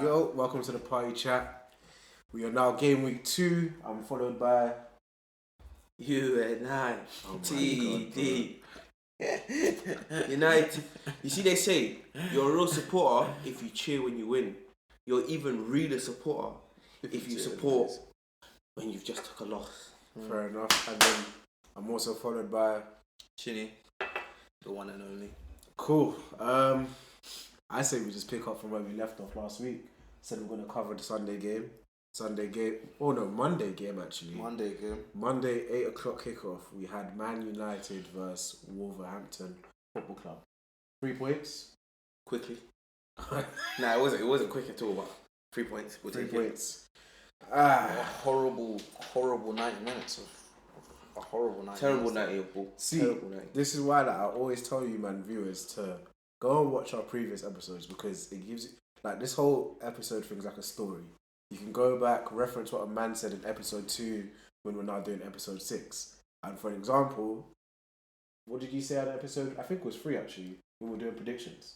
Yo, welcome to the party chat. We are now game week 2. I'm followed by UNI, Oh my TD. United. You see, they say you're a real supporter if you cheer when you win. You're even really a supporter if you support when you've just took a loss. fair enough. And then I'm also followed by Chinny, the one and only. Cool. I say we just pick up from where we left off last week. Said we're gonna cover the Sunday game. Oh no, Monday game actually. Monday 8 o'clock kickoff. We had Man United versus Wolverhampton Football Club. 3 points. Quickly. Nah, it wasn't quick at all, but 3 points. We'll 3 take it. points. A horrible 90 minutes of a horrible 90 Terrible minutes. 90 of ball. See, Terrible 90. this is why I always tell you, man, viewers, to go and watch our previous episodes because it gives you, like, this whole episode thing is like a story. You can go back, reference what a man said in episode 2 when we're now doing episode 6. And for an example, what did you say on episode? I think it was 3 actually, when we were doing predictions.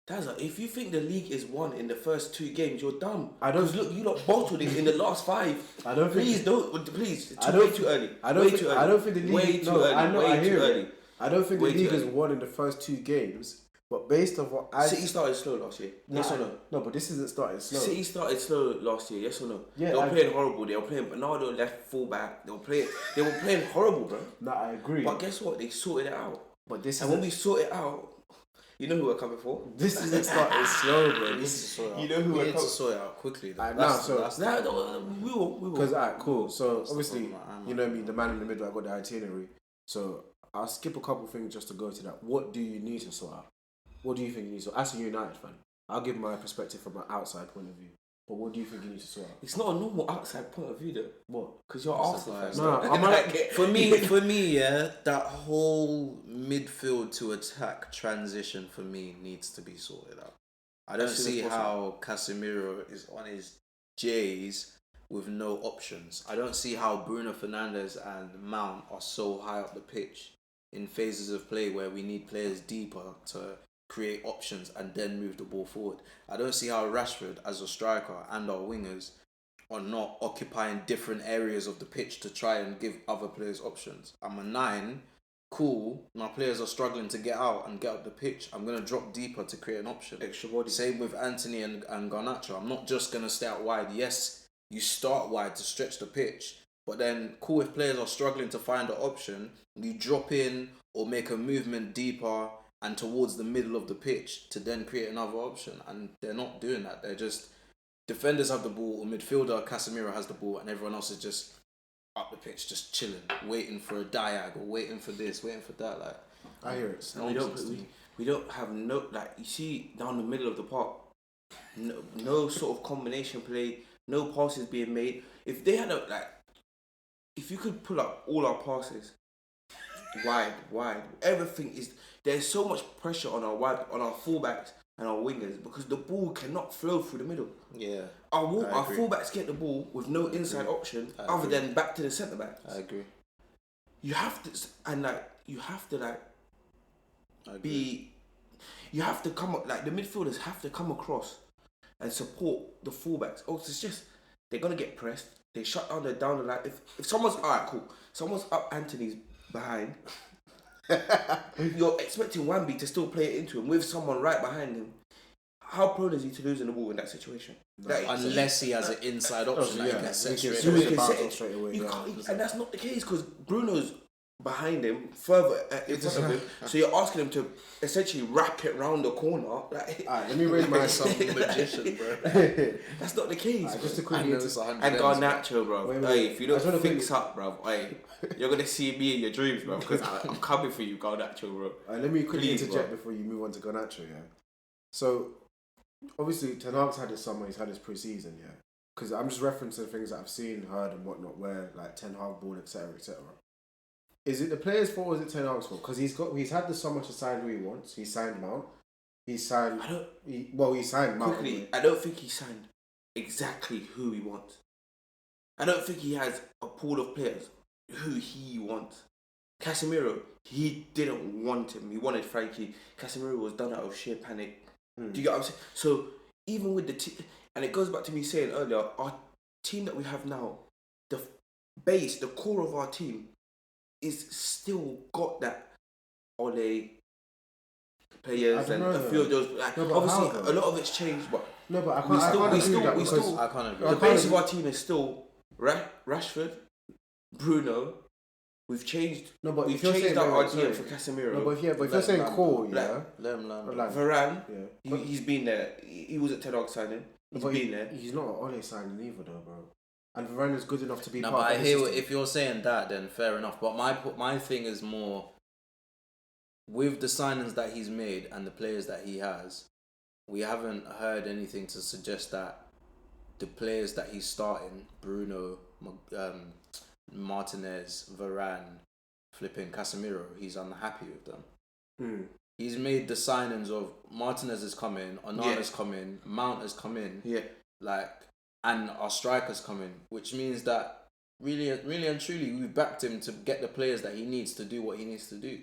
If you think the league is won in the first 2 games, you're dumb. I don't- 'Cause look, you lot bottled it in the last 5. I don't think. Please don't. Please, it's I don't- way too early. I don't Way think. too early. I don't think the league. Way too no, early. I know. Way I hear too it. early. I don't think Way the too league has early. won in the first 2 games, but based on what I City started slow last year. Yes or no? No, but this isn't starting slow. City started slow last year. Yes or no? Yeah, they were I- playing horrible. They were playing Bernardo left fullback. They were playing horrible, bro. No, I agree. But guess what? They sorted it out. But this And when we sort it out, you know who we're coming for. this isn't starting slow, bro. We need to sort it out. You know who we we're need to coming- sort it out quickly. Alright, That's- now, so- that's the Nah, problem. we will. Because, alright, cool. So, That's the obviously, problem, you know me, the man in the middle, I got the itinerary. So, I'll skip a couple things just to go to that. What do you need to sort out? What do you think you need to sort out? As a United fan, I'll give my perspective from an outside point of view. But what do you think you need to sort out? It's not a normal outside point of view, though. What? Because you're It's Arsenal like- fans. No, though. I'm not- For me, yeah, that whole midfield to attack transition for me needs to be sorted out. I don't As soon see as how Casemiro is on his J's with no options. I don't see how Bruno Fernandes and Mount are so high up the pitch in phases of play where we need players deeper to create options and then move the ball forward. I don't see how Rashford as a striker and our wingers are not occupying different areas of the pitch to try and give other players options. I'm a 9, cool, my players are struggling to get out and get up the pitch. I'm going to drop deeper to create an option. Extra body. Same with Anthony and Garnacho. I'm not just going to stay out wide. Yes, you start wide to stretch the pitch, but then cool, if players are struggling to find an option, you drop in or make a movement deeper and towards the middle of the pitch to then create another option. And they're not doing that. They're just, defenders have the ball, or midfielder Casemiro has the ball, and everyone else is just up the pitch, just chilling, waiting for a diag, or waiting for this, waiting for that. Like, I hear it. it's And nonsense to me. we don't have no, like, you see down the middle of the park, no sort of combination play, no passes being made. If they had if you could pull up all our passes wide, everything is, there's so much pressure on our fullbacks and our wingers because the ball cannot flow through the middle. Yeah, Our I agree. fullbacks get the ball with no inside option I other agree. than back to the centre backs. I agree. You have to, and you have to I agree. be, you have to come up, the midfielders have to come across and support the fullbacks. Oh, it's just, they're going to get pressed. They shut down the line. If someone's, alright, cool. Someone's up Anthony's behind. You're expecting Wambi to still play it into him with someone right behind him. How prone is he to losing the ball in that situation? Unless he has an inside option that he can set he can straight he away. can bounce set off it. straight away. You yeah. can't, and that's not the case because Bruno's behind him, further in front of him. So you're asking him to essentially wrap it round the corner. Like, Alright, let me raise my Some magician, bro. that's not the case. Alright, just to I quickly know into it's 100 And M's, Garnacho, bro. Wait, Hey, if you I just don't wanna fix up, bro, hey, you're gonna see me in your dreams, bro. Because I'm coming for you, Garnacho, bro. Let me quickly Please, interject bro. before you move on to Garnacho, yeah? So, obviously, Ten Hag's had his summer, he's had his pre-season, yeah? Because I'm just referencing things that I've seen, heard, and whatnot, where, like, Ten Hag ball, etc., etc. Is it the players' fault or is it Ten Hag's fault? Because he's had the summer to sign who he wants. He signed Mount. He signed... he signed Mount. Quickly, I don't think he signed exactly who he wants. I don't think he has a pool of players who he wants. Casemiro, he didn't want him. He wanted Frankie. Casemiro was done out of sheer panic. Do you get what I'm saying? So even with the team, and it goes back to me saying earlier, our team that we have now, the base, the core of our team, is still got that Ole players and a few of those. Like, No, but obviously, how, though? a lot of it's changed, but No, but I can't. we I still, can't we agree still, with that we because still. I can't agree. The I can't base of agree. our team is still Rashford, Bruno. We've changed. No, but we've if you're changed saying our sorry. DM for Casemiro. No, but if you're saying core, Like, yeah. Let him learn. Like, Varane, yeah. he's been there. He was at Ten Hag signing. He's But been there. He's not an Ole signing either, though, bro. And Varane is good enough to be No, part but I of the hear system. if you're saying that, then fair enough. But my thing is more with the signings that he's made and the players that he has. We haven't heard anything to suggest that the players that he's starting, Bruno, Martinez, Varane, flipping Casemiro, he's unhappy with them. He's made the signings of Martinez has come in, Onana's come in, Mount has come in, and our strikers come in, which means that really and truly we've backed him to get the players that he needs to do what he needs to do.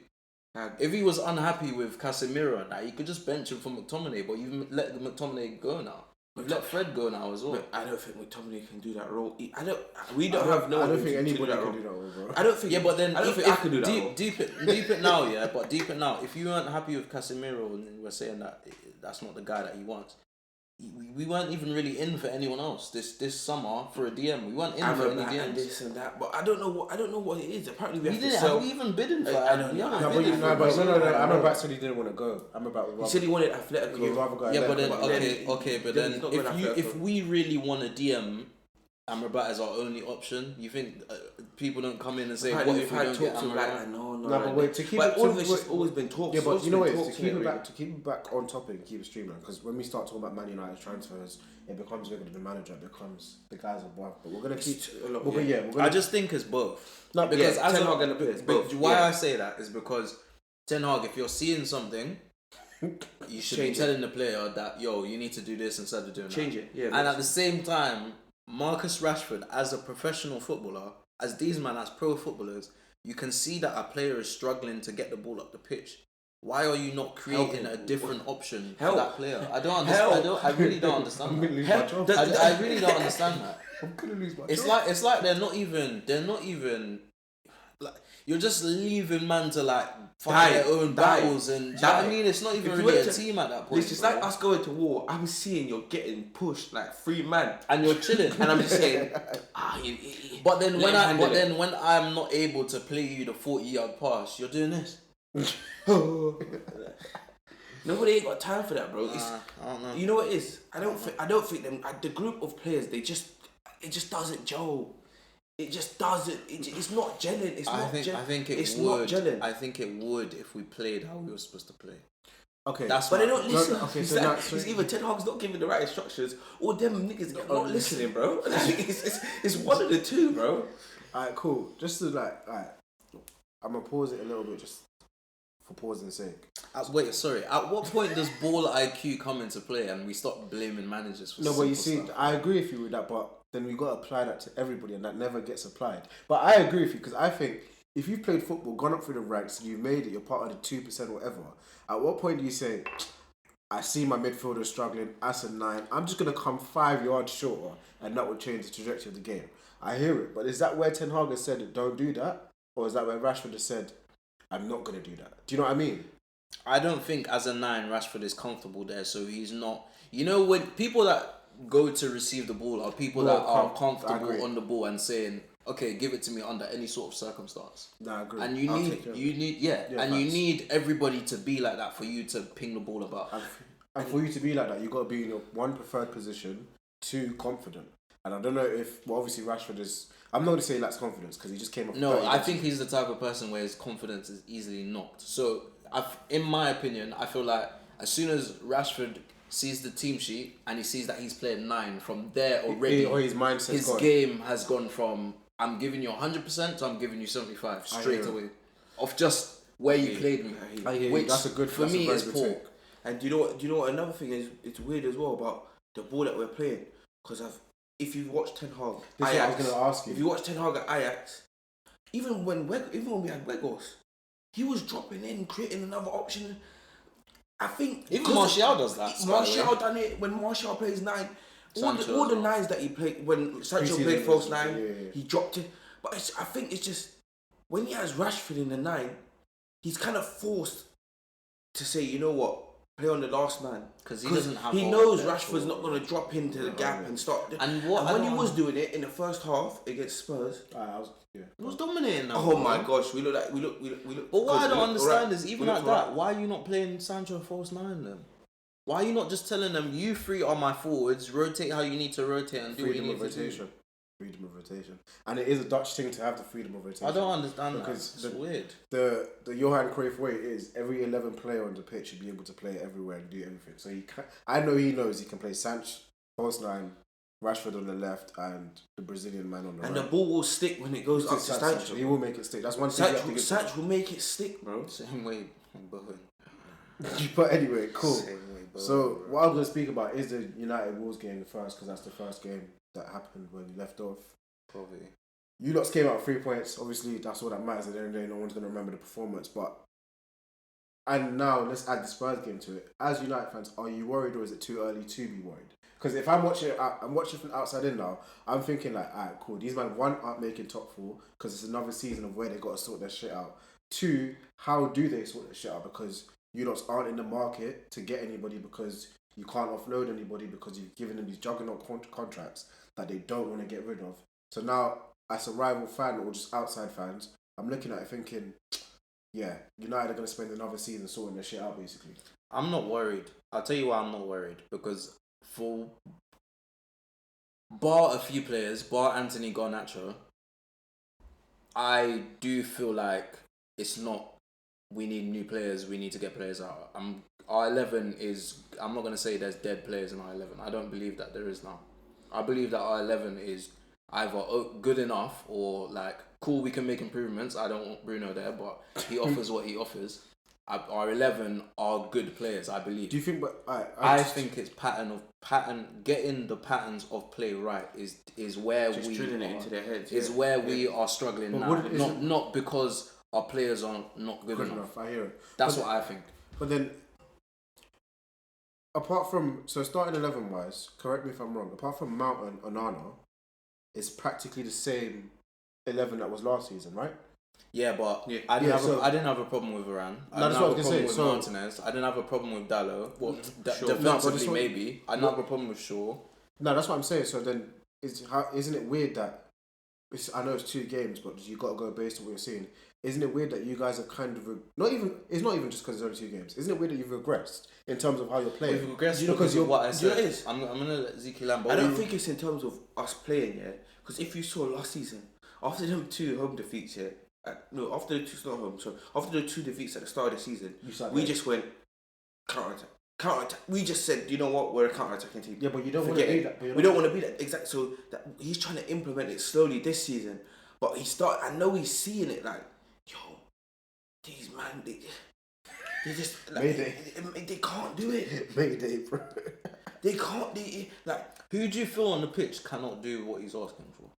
If he was unhappy with Casemiro and that, you could just bench him for McTominay, but you've let the McTominay go now. You've let Fred go now as well. But I don't think McTominay can do that role. I don't think anybody can do that role, bro. I don't think. Yeah, but then I don't think I can do that role. Deep it now, yeah. But deep it now. If you weren't happy with Casemiro and we're saying that that's not the guy that he wants, we weren't even really in for anyone else this summer for a DM. We weren't in for any DMs. And this and that, but I don't know what it is. Apparently, we have to didn't. sell. Have we even bidden for? I don't know. I'm about said he didn't want to go. I'm about. He said he wanted Atletico. He'd rather go. Yeah, but then Atletico. then if we really want a DM, Amrabat is our only option. You think people don't come in and say, Apparently what if we don't get Amrabat? No, but wait, to keep but it, all of it's just always been talks. Yeah, but you know what? To keep really. it back on topic and keep it streamlined, because when we start talking about Man United transfers, it becomes bigger than the manager. It becomes the guys above. But we're gonna keep. I just think it's both. No, because Ten Hag and the players. But why I say that is because Ten Hag, if you're seeing something, you should be telling the player that, yo, you need to do this instead of doing that. Change it. Yeah. And at the same time, Marcus Rashford, as a professional footballer, as these men as pro footballers, you can see that a player is struggling to get the ball up the pitch. Why are you not creating a different option for that player? I don't understand. I really don't understand. I really don't understand that. I'm gonna lose my It's like they're not even like, you're just leaving man to like fight their own battles and do you know what I mean? It's not even really a team at that point. It's just like us going to war. I'm seeing you're getting pushed like 3 man, and you're chilling, and I'm just saying, But then when I'm not able to play you the 40-yard pass, you're doing this. Nobody ain't got time for that, bro. I don't know. You know what it is? I don't think them. The group of players, it just doesn't gel. It just doesn't. It's not gelling. I think it would if we played how we were supposed to play. Okay, but they don't listen. So it's either Ten Hag's not giving the right instructions, or them niggas not listening, bro. It's one of the two, bro. Alright, cool. Just to I'm gonna pause it a little bit, just for pausing's sake. Wait, sorry. At what point does ball IQ come into play and we stop blaming managers for? No, but you see, stuff? I agree with you with that, but then we got to apply that to everybody, and that never gets applied. But I agree with you, because I think if you've played football, gone up through the ranks, and you've made it, you're part of the 2% or whatever, at what point do you say, I see my midfielder struggling, as a 9, I'm just going to come 5 yards shorter, and that will change the trajectory of the game? I hear it, but is that where Ten Hag has said, don't do that? Or is that where Rashford has said, I'm not going to do that? Do you know what I mean? I don't think as a 9, Rashford is comfortable there, so he's not... You know, when people that go to receive the ball are people that are comfortable on the ball and saying, okay, give it to me under any sort of circumstance. No, I agree. And you need everybody to be like that for you to ping the ball about. And for you to be like that, you've got to be in your 1, preferred position, 2, confident. And I don't know if, well, obviously Rashford is... I'm not going to say he lacks confidence, because he just came off... No, I think he's the type of person where his confidence is easily knocked. So, in my opinion, I feel like as soon as Rashford sees the team sheet and he sees that he's played 9, from there already, his game has gone from I'm giving you 100% to I'm giving you 75 straight away, of just where you played me. Which that's a good for me is poor. And do you know what another thing is? It's weird as well about the ball that we're playing, because if you've watched Ten Hag, this is what I was going to ask you. If you watch Ten Hag at Ajax, even when we had Weghorst, he was dropping in, creating another option. I think Even Martial does that. Martial done it when Martial plays 9. All the nines that he played when Sancho played false 9, he dropped it. But I think it's just when he has Rashford in the 9, he's kind of forced to say, you know what, play on the last man because he doesn't have. He knows Rashford's not going to drop into the gap and start. And when he was doing it in the first half against Spurs, he was dominating. Now, oh my gosh, we look. But what I don't understand is even like that, why are you not playing Sancho false 9 then? Why are you not just telling them, you three are my forwards, rotate how you need to rotate and do what you need to do? Freedom of rotation. And it is a Dutch thing to have the freedom of rotation. I don't understand because that. It's weird. The Johan Cruyff way is every 11 player on the pitch should be able to play everywhere and do everything. So I know he knows he can play Sancho, false 9, Rashford on the left, and the Brazilian man on the right. And the ball will stick when it goes up to Sancho. He will make it stick. That's one thing. Sancho will make it stick, bro. Same way, Bowen. But anyway, cool. So what I'm going to speak about is the United Wolves game first, because that's the first game that happened when we left off. Probably. You lots came out with 3 points. Obviously, that's all that matters. At the end of the day, no one's going to remember the performance. And now let's add the Spurs game to it. As United fans, are you worried, or is it too early to be worried? Because if I'm watching from outside in now, I'm thinking like, alright, cool. These men, one, aren't making top 4 because it's another season of where they got to sort their shit out. 2, how do they sort their shit out? Because you lots aren't in the market to get anybody, because you can't offload anybody, because you've given them these juggernaut contracts that they don't want to get rid of. So now, as a rival fan or just outside fans, I'm looking at it thinking, yeah, United are going to spend another season sorting their shit out, basically. I'm not worried. I'll tell you why I'm not worried. Because bar a few players, bar Anthony Garnacho, I do feel like it's not, we need new players, we need to get players out. Our 11 is, I'm not going to say there's dead players in our 11. I don't believe that there is now. I believe that our 11 is either good enough or like, cool, we can make improvements. I don't want Bruno there, but he offers what he offers. Our 11 are good players, I believe. Do you think, but I think it's getting the patterns of play right is where just drilling it into their heads. Is where we are struggling now. Not because our players are not good enough. I hear it. That's what I think. But then, apart from, so starting 11 wise, correct me if I'm wrong, apart from Mount and Onana, it's practically the same 11 that was last season, right? Yeah, but I didn't have a problem with Varane. I didn't have a problem with Martinez. I didn't have a problem with Dalot. Well, defensively maybe. I didn't have a problem with Shaw. No, that's what I'm saying. So then, isn't it weird that, I know it's 2 games, but you got to go based on what you're seeing. Isn't it weird that you guys have kind of it's not even just because it's only 2 games. Isn't it weird that you've regressed in terms of how you're playing? We've regressed because of what I said. I'm gonna let Zeke Lambo. I don't think it's in terms of us playing, yeah. Because if you saw last season, after them 2 home defeats, yeah. After the 2 not home, so after the 2 defeats at the start of the season, we just went counter-attack. We just said, you know what, we're a counter-attacking team. Yeah, but you don't want to be that. We don't want to be that. Exactly. So that he's trying to implement it slowly this season, but I know he's seeing it like, yo, these man, they just like, they can't do it. Mayday, bro. They can't. Who do you feel on the pitch cannot do what he's asking for?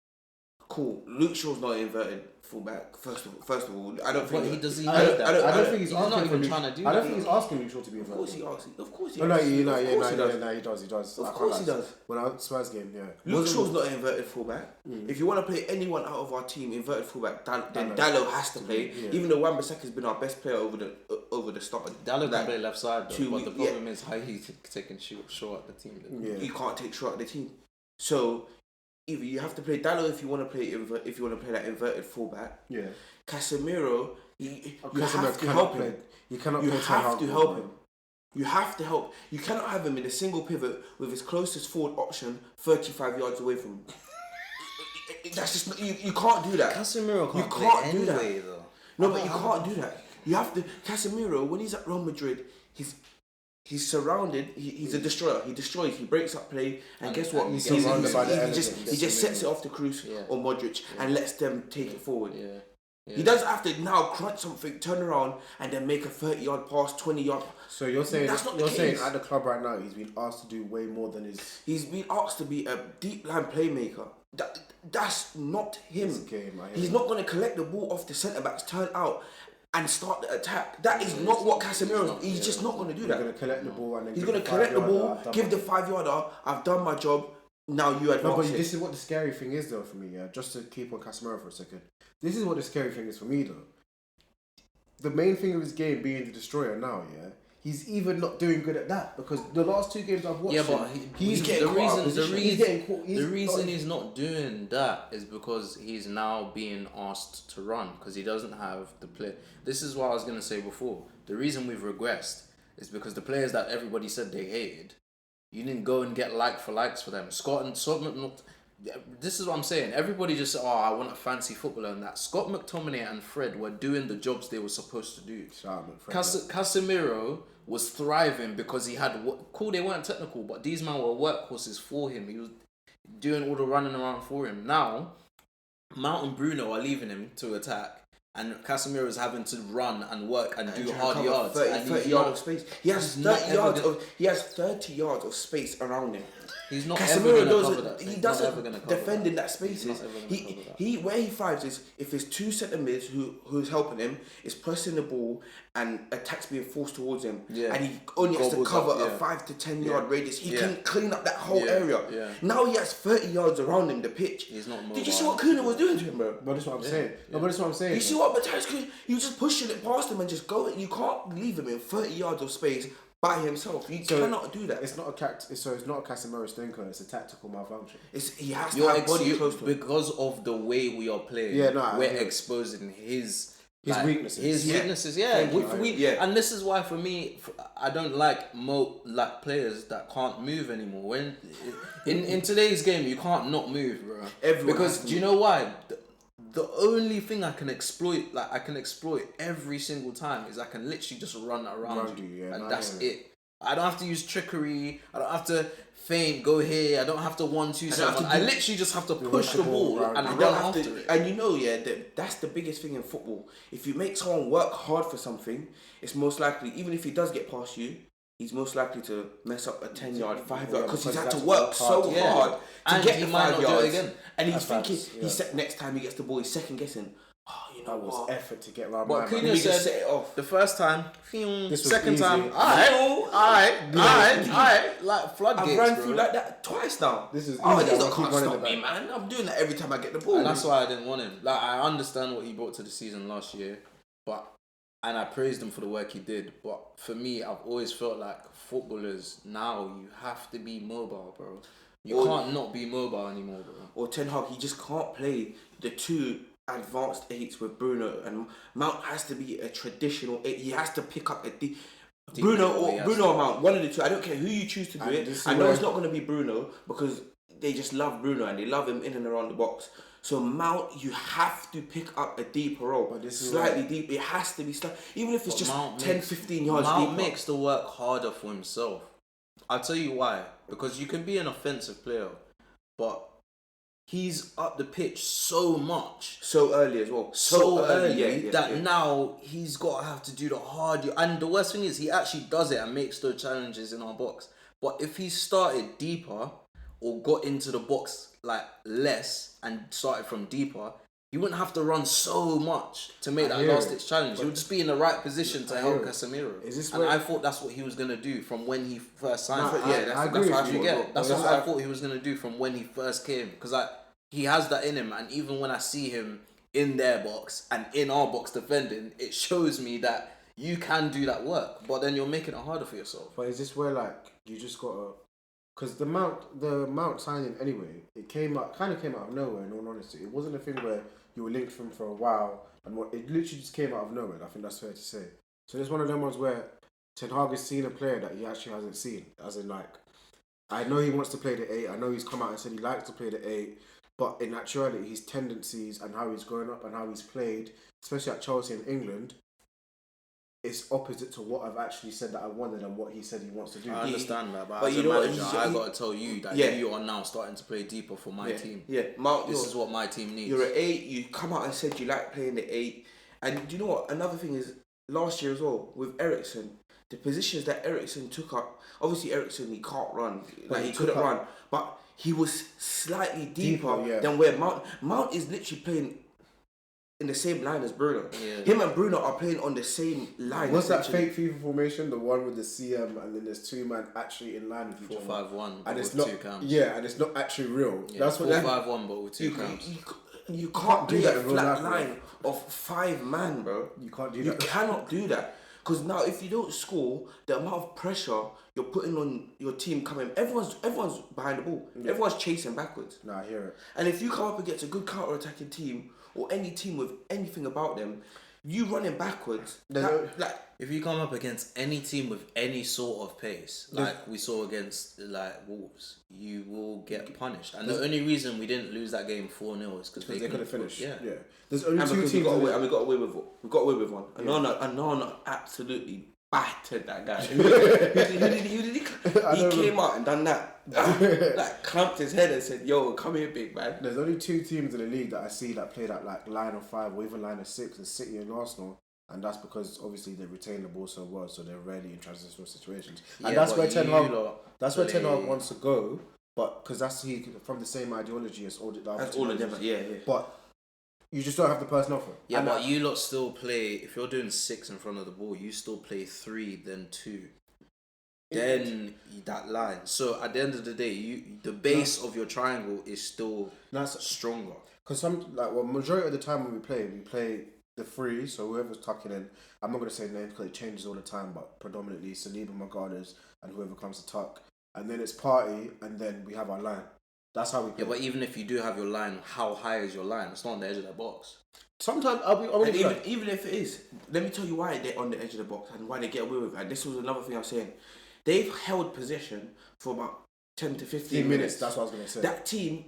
Cool. Luke Shaw's not inverted fullback. First of all, I don't think he does. I don't think he's not even trying to do. I don't think he's asking Luke Shaw to be inverted. Of course he asks. Of course he. No, he does. Of course he does. When I Spurs game, yeah. Luke Shaw's not an inverted fullback. If you want to play anyone out of our team inverted fullback, then Dalot has to play. Yeah. Even though Wan-Bissaka's been our best player over the start. Dalot can play left side, though, but the problem is how he's taking Shaw at the team. Yeah. You can't take Shaw at the team, so. Either you have to play Dalot if you want to play that inverted fullback. Yeah. Casemiro, you have to help him. You have to help him. You have to help. You cannot have him in a single pivot with his closest forward option 35 yards away from him. That's just you can't do that. Casemiro can't do that. Though. No, but you can't do that. You have to. Casemiro, when he's at Real Madrid, he's surrounded. He's a destroyer. He destroys. He breaks up play. And guess what? He just sets it off to Kroos or Modric and lets them take it forward. Yeah. He doesn't have to now crunch something, turn around, and then make a 30-yard pass, 20-yard. So you're saying saying at the club right now he's been asked to do way more than his. He's been asked to be a deep line playmaker. That's not him. Game, he's not going to collect the ball off the centre backs, turn out. and start the attack. That is not what Casemiro. He's just not going to do that. He's going to collect the ball and then he's going to collect the ball, give the 5-yarder. I've done my job. Now you advance. No, but it. this is what the scary thing is, though, for me. Yeah, just to keep on Casemiro for a second. This is what the scary thing is for me, though. The main thing of his game being the destroyer now, yeah. He's even not doing good at that because the last 2 games I've watched, yeah, but he's getting caught out of position. The reason he's not doing that is because he's now being asked to run because he doesn't have the play. This is what I was gonna say before. The reason we've regressed is because the players that everybody said they hated, you didn't go and get like for likes for them. Scott McTominay. This is what I'm saying. Everybody just said, I want a fancy footballer and that. Scott McTominay and Fred were doing the jobs they were supposed to do. Casemiro was thriving because he had... Cool, they weren't technical, but these men were workhorses for him. He was doing all the running around for him. Now, Mount and Bruno are leaving him to attack. And Casemiro is having to run and work and do hard yards. 30 yards of space. He has 30 yards of space around him. He's not ever going to cover that. He doesn't defend in that spaces. He where he thrives is if there's 2 centre mids who's helping him, is pressing the ball and attacks being forced towards him, and he only has to cover a 5 to 10 yard radius. He can clean up that whole area. Yeah. Now he has 30 yards around him. The pitch. He's not mobile. Did you see what Kuna was doing to him, bro? But that's what I'm saying. No, but that's what I'm saying. You see what Matthias Kuna? You just pushing it past him and just go. You can't leave him in 30 yards of space by himself. You cannot do that. It's not a Casemiro stinker. It's a tactical malfunction. He has to have body close to him. Because of the way we are playing. We're exposing his weaknesses. His weaknesses, and this is why for me, I don't like players that can't move anymore. When in today's game, you can't not move, bro. Because do you know why? The only thing I can exploit every single time is I can literally just run around you, and that's it. I don't have to use trickery. I don't have to feint, go here. I don't have to 1-2 something. I literally just have to push the ball and run after it. And you know, that's the biggest thing in football. If you make someone work hard for something, it's most likely, even if he does get past you, he's most likely to mess up a 10-yard, 5-yard because he's had to work so hard to get the 5 yards. Again. And he's thinking, next time he gets the ball, he's second guessing. Oh, you know that was effort to get around. But Cunha said set it off. The first time, second easy. Time, alright, like floodgates. I've ran through like that twice now. This is these not can't stop me, man. I'm doing that every time I get the ball. And that's why I didn't want him. Like I understand what he brought to the season last year, and I praised him for the work he did. But for me, I've always felt like footballers now you have to be mobile, bro. You can't not be mobile anymore, bro. Or Ten Hag, he just can't play the 2 advanced 8s with Bruno, and Mount has to be a traditional 8. He has to pick up a Bruno or Mount, one of the 2. I don't care who you choose to do it. I know it's not going to be Bruno because they just love Bruno and they love him in and around the box. So Mount, you have to pick up a deeper role, but this slightly deep. It has to be even if it's just 10-15 yards deep. Mount makes the work harder for himself. I'll tell you why. Because you can be an offensive player, but he's up the pitch so much. So early as well. So early that now he's got to have to do the hard... And the worst thing is he actually does it and makes those challenges in our box. But if he started deeper or got into the box like less and started from deeper, he wouldn't have to run so much to make that last ditch challenge. He would just be in the right position to help Casemiro. And I thought that's what he was going to do from when he first signed. That's what I thought he was going to do from when he first came. Because he has that in him. And even when I see him in their box and in our box defending, it shows me that you can do that work. But then you're making it harder for yourself. But is this where you just got to... Because the Mount signing anyway, it kind of came out of nowhere, in all honesty. It wasn't a thing where you were linked from for a while, and it literally just came out of nowhere. I think that's fair to say. So it's one of them ones where Ten Hag has seen a player that he actually hasn't seen. As in, I know he wants to play the 8. I know he's come out and said he likes to play the 8. But in actuality, his tendencies and how he's grown up and how he's played, especially at Chelsea and England, is opposite to what I've actually said that I wanted and what he said he wants to do. I understand that, but as a manager, I got to tell you that you are now starting to play deeper for my team. Yeah, this is what my team needs. You're an 8. You come out and said you like playing the 8, and do you know what? Another thing is last year as well with Eriksen, the positions that Eriksen took up. Obviously, Eriksen he can't run, he couldn't run, but he was slightly deeper than where Mount is literally playing in the same line as Bruno. Yeah. Him and Bruno are playing on the same line. What's that essentially. fake FIFA formation? The one with the CM and then there's two man actually in line with each other. 4-5-1, And it's with not, two cams. yeah, and it's not actually real. Yeah, That's what 4-5-1, but with two cams. You can't do play that a in real flat life, line of 5 man, bro. You can't do You that. cannot do that. Because now, if you don't score, the amount of pressure you're putting on your team coming, everyone's behind the ball. Yeah. Everyone's chasing backwards. Nah, I hear it. And if you come up against a good counter-attacking team or any team with anything about them, you running backwards. If you come up against any team with any sort of pace, like we saw against like Wolves, you will get punished. And the only reason we didn't lose that game 4-0 is because they couldn't finish. Yeah. There's only two teams. We got away with one. Anana absolutely battered that guy. Who did he? He came out and done that. Like clamped his head and said, "Yo, come here, big man." There's only two teams in the league that I see that play that like line of 5 or even line of 6, is City and Arsenal. And that's because obviously they retain the ball so well, so they're rarely in transitional situations. And that's where Ten Hag wants to go, but because he from the same ideology as all of them. Yeah. But you just don't have the personnel for it. Yeah, and but you lot still play. If you're doing 6 in front of the ball, you still play 3, then 2. Then that line. So at the end of the day, the base of your triangle is still stronger. Because majority of the time when we play the 3. So whoever's tucking in, I'm not gonna say names because it changes all the time, but predominantly Saliba, Magalhaes, and whoever comes to tuck, and then it's party, and then we have our line. That's how we play. Yeah, but even if you do have your line, how high is your line? It's not on the edge of the box. Sometimes even if it is, let me tell you why they're on the edge of the box and why they get away with it. And this was another thing I was saying. They've held possession for about 10 to 15 minutes. That's what I was going to say. That team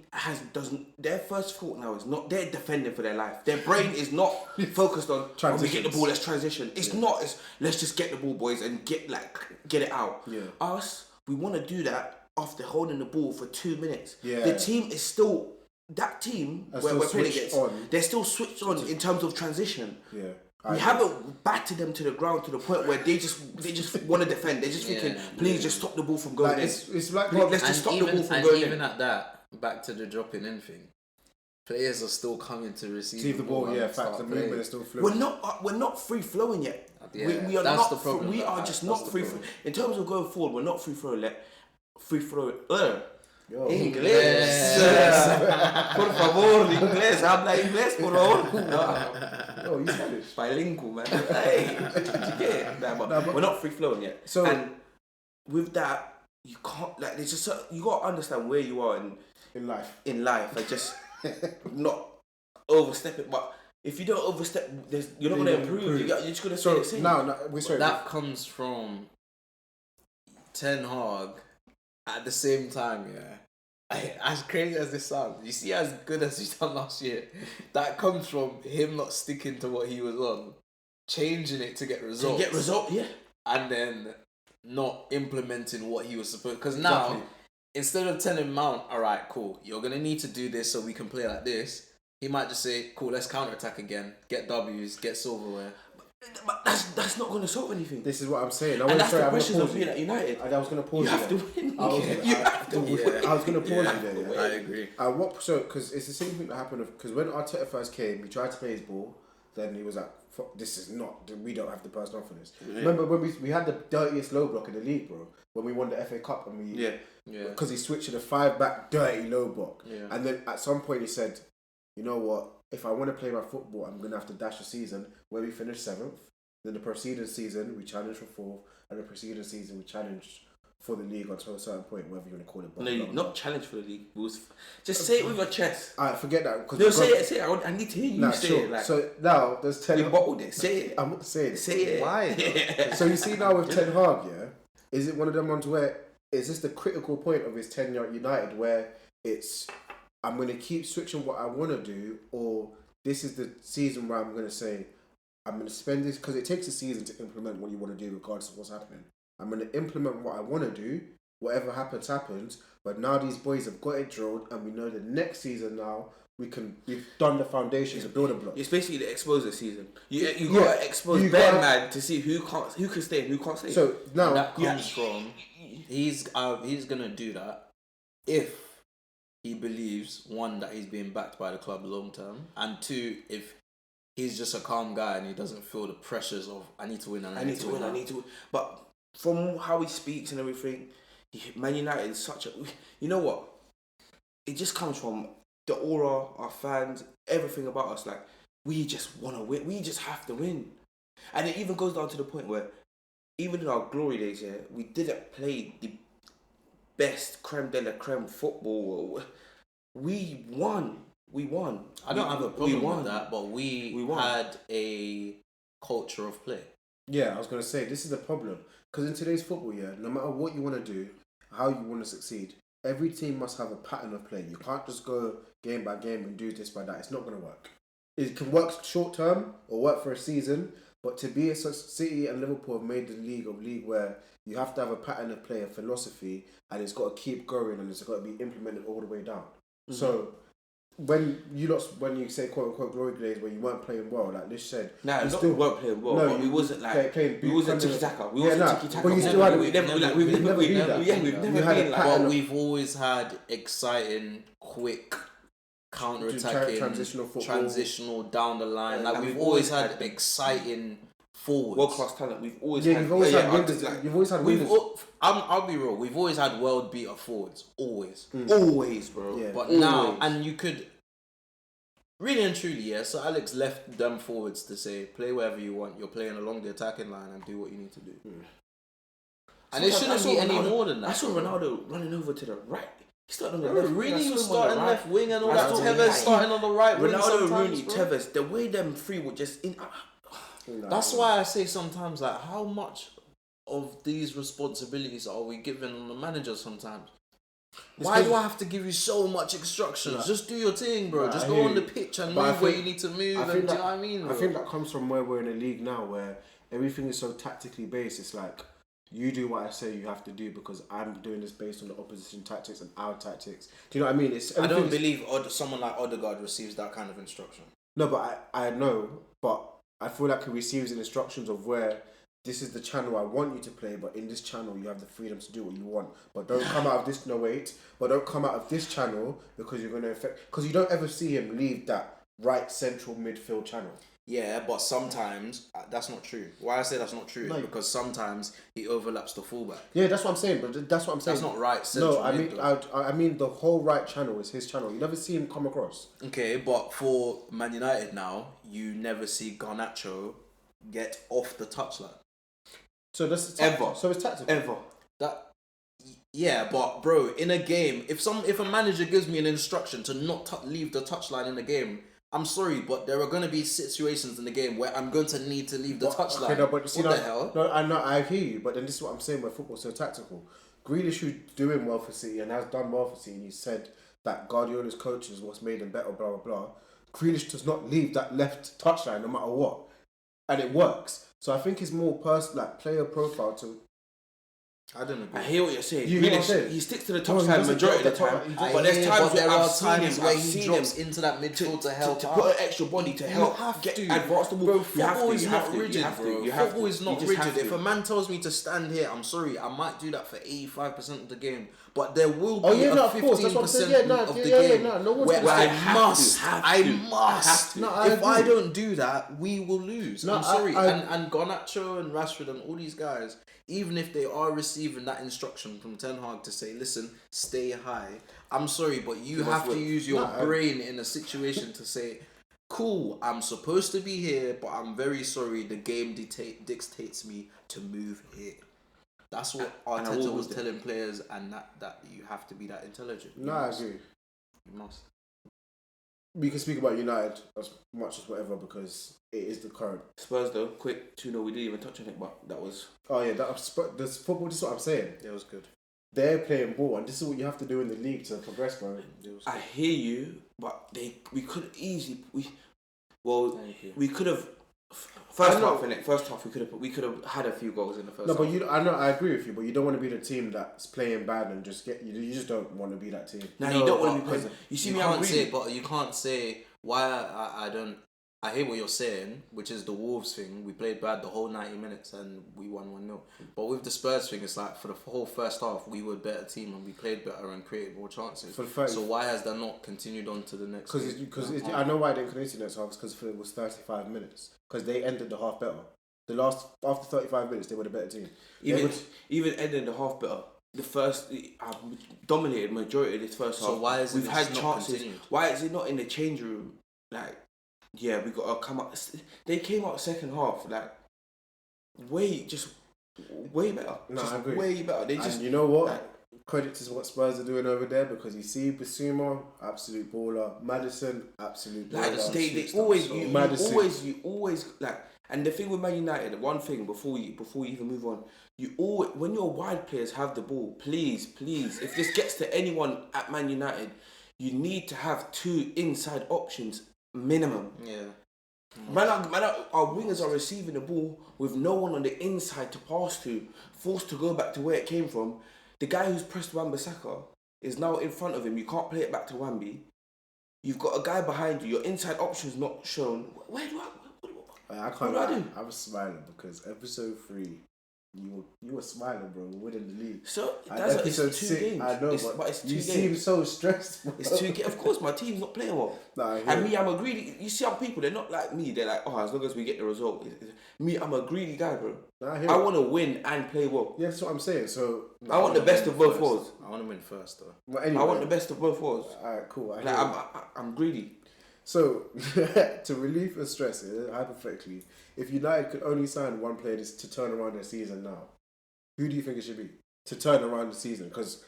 their first thought now is not, they're defending for their life. Their brain is not focused on, we get the ball, let's transition. It's not, let's just get the ball, boys, and get it out. Yeah. Us, we want to do that after holding the ball for 2 minutes. Yeah. The team is still, that team where we're playing against, they're still switched on in terms of transition. Yeah. We haven't battered them to the ground to the point where they just want to defend. They're just thinking, please just stop the ball from going in. It's like let's just stop the ball from going in. And even at that, back to the dropping in thing, players are still coming to receive the ball. Yeah, fact, the movement is still fluid. We're not free flowing yet. Yeah, we are that's not. the problem. We are just not free. In terms of going forward, we're not free flowing. Yo, Inglés. Por favor, inglés. Habla inglés, por favor. Yo, you Spanish. Bilingual, man. Hey, we're not free flowing yet. So, and with that, you can't there's just you gotta understand where you are in life. And just not overstep it. But if you don't overstep, you're not gonna improve. You're just gonna stay the same. That comes from Ten Hag. At the same time, as crazy as this sounds, you see as good as he's done last year, that comes from him not sticking to what he was on, changing it to get results. Yeah. And then not implementing what he was supposed. Because now, instead of telling Mount, all right, cool, you're gonna need to do this so we can play like this, he might just say, cool, let's counterattack again, get W's, get silverware. But that's not going to solve anything. This is what I'm saying. That's the pressures of being at United. I was going to pause you. You have to win. I was going to pause you there. I agree. Because it's the same thing that happened. Because when Arteta first came, he tried to play his ball. Then he was like, fuck, this is not. We don't have the personnel for this. Yeah. Remember when we had the dirtiest low block in the league, bro? When we won the FA Cup and we because he switched to the 5-back dirty low block. Yeah. And then at some point he said, you know what? If I want to play my football, I'm going to have to dash a season where we finished 7th. Then the preceding season, we challenged for 4th. And the preceding season, we challenged for the league until a certain point, whatever you want to call it. No, you not challenged for the league. Just say it with your chest. I forget that. No, say it. I need to hear you say it. So now, there's Ten Hag. You bottled it. Say it. I'm not saying it. Say it. Why? So you see now with Ten Hag, is it one of them ones where, is this the critical point of his tenure at United where it's, I'm going to keep switching what I want to do, or this is the season where I'm going to say, I'm going to spend this, because it takes a season to implement what you want to do regardless of what's happening. I'm going to implement what I want to do, whatever happens, happens, but now these boys have got it drilled, and we know the next season now, we've done the foundation to build a block. It's basically the exposure season. You got to expose bare man to see who can stay and who can't stay. So now and that comes from, he's going to do that if he believes, one, that he's being backed by the club long term, and two, if he's just a calm guy and he doesn't feel the pressures of I need to win and I need to win. But from how he speaks and everything, Man United is such a. You know what? It just comes from the aura, our fans, everything about us. Like, we just want to win. We just have to win. And it even goes down to the point where, even in our glory days, yeah, we didn't play the best creme de la creme football. We won. I don't have a problem won. with that, but we had a culture of play. Yeah, I was going to say, this is the problem. Because in today's football, yeah, no matter what you want to do, how you want to succeed, every team must have a pattern of play. You can't just go game by game and do this by that. It's not going to work. It can work short term or work for a season, but to be a City and Liverpool have made the league where you have to have a pattern of play, a philosophy, and it's got to keep going and it's got to be implemented all the way down. Mm-hmm. So when you say quote unquote glory days where you weren't playing well, like Lish said, we still weren't playing well. No, we wasn't like we wasn't tiki taka. We wasn't tiki taka. But you still had we've never been like. But we've always had exciting, quick, counter-attacking, transitional down the line. Like we've always had exciting forwards. World-class talent. We've always had. You've always had winners. I'll be real. We've always had world-beater forwards. Always. Always, bro. Yeah. But now, and you could really and truly, yeah. So Alex left them forwards to say, play wherever you want. You're playing along the attacking line and do what you need to do. And it shouldn't be any more than that. I saw Ronaldo running over to the right. He started on the left. Really, he was starting left wing and all that. Tevez starting on the right wing. Ronaldo, Rooney, Tevez. The way them three were just in. That's why I say sometimes, like, how much of these responsibilities are we giving on the manager sometimes? Why do I have to give you so much instructions? Just do your thing, bro. Just go on the pitch and move where you need to move. And do you know what I mean? I think that comes from where we're in a league now where everything is so tactically based. It's like, you do what I say you have to do because I'm doing this based on the opposition tactics and our tactics. Do you know what I mean? I don't believe someone like Odegaard receives that kind of instruction. No, but I know, but I feel like he receives instructions of where this is the channel I want you to play, but in this channel you have the freedom to do what you want. But don't come out of this, but don't come out of this channel because you're going to affect, because you don't ever see him leave that right central midfield channel. Yeah, but sometimes that's not true. Why I say that's not true is because sometimes he overlaps the fullback. Yeah, that's what I'm saying. But that's what I'm saying. That's not right. No, I mean the whole right channel is his channel. You never see him come across. Okay, but for Man United now, you never see Garnacho get off the touchline. So that's ever. So it's tactical. Ever. Yeah, but bro, in a game, if a manager gives me an instruction to not leave the touchline in the game, I'm sorry, but there are going to be situations in the game where I'm going to need to leave the touchline. Okay, no, but what the hell? No, I hear you, but then this is what I'm saying where football's so tactical. Grealish, who's doing well for City and has done well for City, and he said that Guardiola's coaching is what's made him better, blah, blah, blah. Grealish does not leave that left touchline no matter what. And it works. So I think it's more player profile to... I don't agree. I hear what you're saying. He sticks to the touchline majority of the time. But there's times where he drops into that midfield to help to put an extra body to help advance the ball. Football is not rigid, bro. Football is not rigid. If a man tells me to stand here, I'm sorry, I might do that for 85% of the game. But there will be a 15% of the game where I must. If I don't do that, we will lose. I'm sorry. And Garnacho and Rashford and all these guys, even if they are receiving that instruction from Ten Hag to say, listen, stay high, I'm sorry, but you have to use your brain in a situation to say, cool, I'm supposed to be here, but I'm very sorry, the game dictates me to move here. That's what Arteta was telling players, and that you have to be that intelligent. No, I agree. You must. We can speak about United as much as whatever because it is the current. Spurs though, quick 2-0, we didn't even touch on it, but that was... Oh yeah, this football, this is what I'm saying. Yeah, it was good. They're playing ball, and this is what you have to do in the league to progress, bro. I hear you, but we could easily... We could have... First half, we could have had a few goals in the first half. No, but I agree with you, but you don't want to be the team that's playing bad and just you just don't want to be that team. No, you don't want to be playing. You can't say why I don't I hear what you're saying, which is the Wolves thing. We played bad the whole 90 minutes and we won 1-0. But with the Spurs thing, it's like for the whole first half, we were a better team and we played better and created more chances. So why has that not continued on to the next? Because I know why it didn't continue to the next half. Because it was 35 minutes. Because they ended the half better. After 35 minutes, they were the better team. Even ending the half better. The first, dominated majority of this first half. So why is we've had not chances? continued? Why is it not in the change room? Like, yeah, we got to come out. They came out second half like way better. No, I agree. Way better. They and you know what? Like, credit to what Spurs are doing over there because you see Basuma, absolute baller. Madison, absolute baller. Like they always you always like. And the thing with Man United, one thing before you even move on, you always when your wide players have the ball, please, if this gets to anyone at Man United, you need to have 2 inside options minimum. Yeah. Our wingers are receiving the ball with no one on the inside to pass to, forced to go back to where it came from. The guy who's pressed Wan-Bissaka is now in front of him. You can't play it back to Wambi. You've got a guy behind you. Your inside option's not shown. Where do I can't. I was smiling because episode 3, you were smiling, bro. We're winning the league. So that's episode it's 2 6, games. I know, but it's 2 you games. seem so stressed. Bro. It's 2 games. Of course, my team's not playing well. Nah, and me, I'm a greedy. You see, how people they're not like me. They're like, oh, as long as we get the result. Me, I'm a greedy guy, bro. Nah, I want to win and play well. Yeah, that's what I'm saying. So I want the best of both worlds. I want to win first, though. But anyway, I want the best of both worlds. Alright, cool. I'm greedy. So, to relieve the stress, hypothetically, if United could only sign one player to turn around their season now, who do you think it should be to turn around the season? Because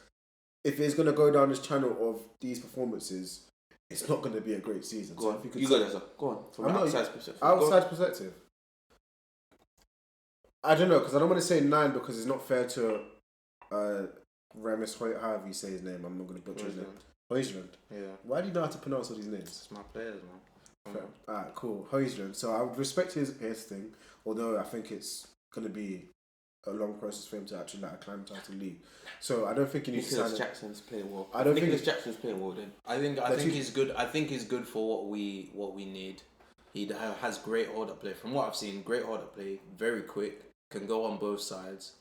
if it's going to go down this channel of these performances, it's not going to be a great season. Go on. You got it, sir. Go on. From outside perspective. Outside perspective. I don't know, because I don't want to say 9 because it's not fair to Ramis Hoyt, however you say his name. I'm not going to butcher his name. Højlund. Yeah. Why do you know how to pronounce all these names? It's my players, man. Alright, cool. Højlund. So I would respect his thing, although I think it's going to be a long process for him to actually acclimatise to the league. So I don't think he needs to sign Jackson's playing well. I don't think Nicholas Jackson's playing well then. I think he's good. I think he's good for what we need. He has great hold-up play. From what I've seen, great hold-up play, very quick, can go on both sides,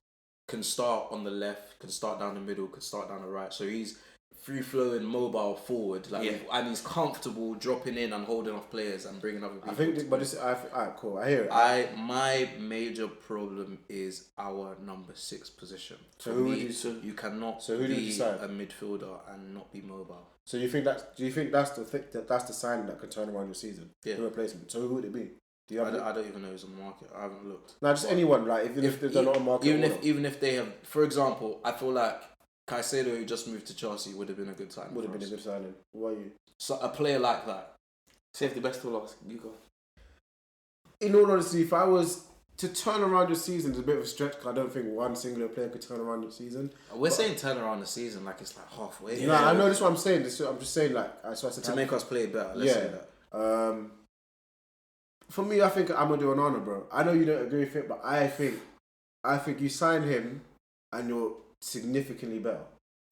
can start on the left, can start down the middle, can start down the right. So he's free-flowing, mobile forward, and he's comfortable dropping in and holding off players and bringing other people. I think, alright, cool. I hear it. My major problem is our number 6 position. So For me, you cannot be a midfielder and not be mobile. So you think do you think that's the sign that could turn around your season? Yeah. The replacement. So who would it be? I don't even know who's on the market. I haven't looked. No, just anyone. Like if they're not on market. Even if they have, for example, I feel like Caicedo, who just moved to Chelsea, would have been a good signing. Would have been a good signing. What are you? So a player like that. Save the best for last. You go. In all honesty, if I was to turn around your season, it's a bit of a stretch because I don't think one singular player could turn around your season. We're saying turn around the season like it's like halfway. No, I know that's what I'm saying. I'm just saying so I said to make us play better. Let's say that. For me, I think Amadou Onana, bro. I know you don't agree with it, but I think you sign him and you're significantly better.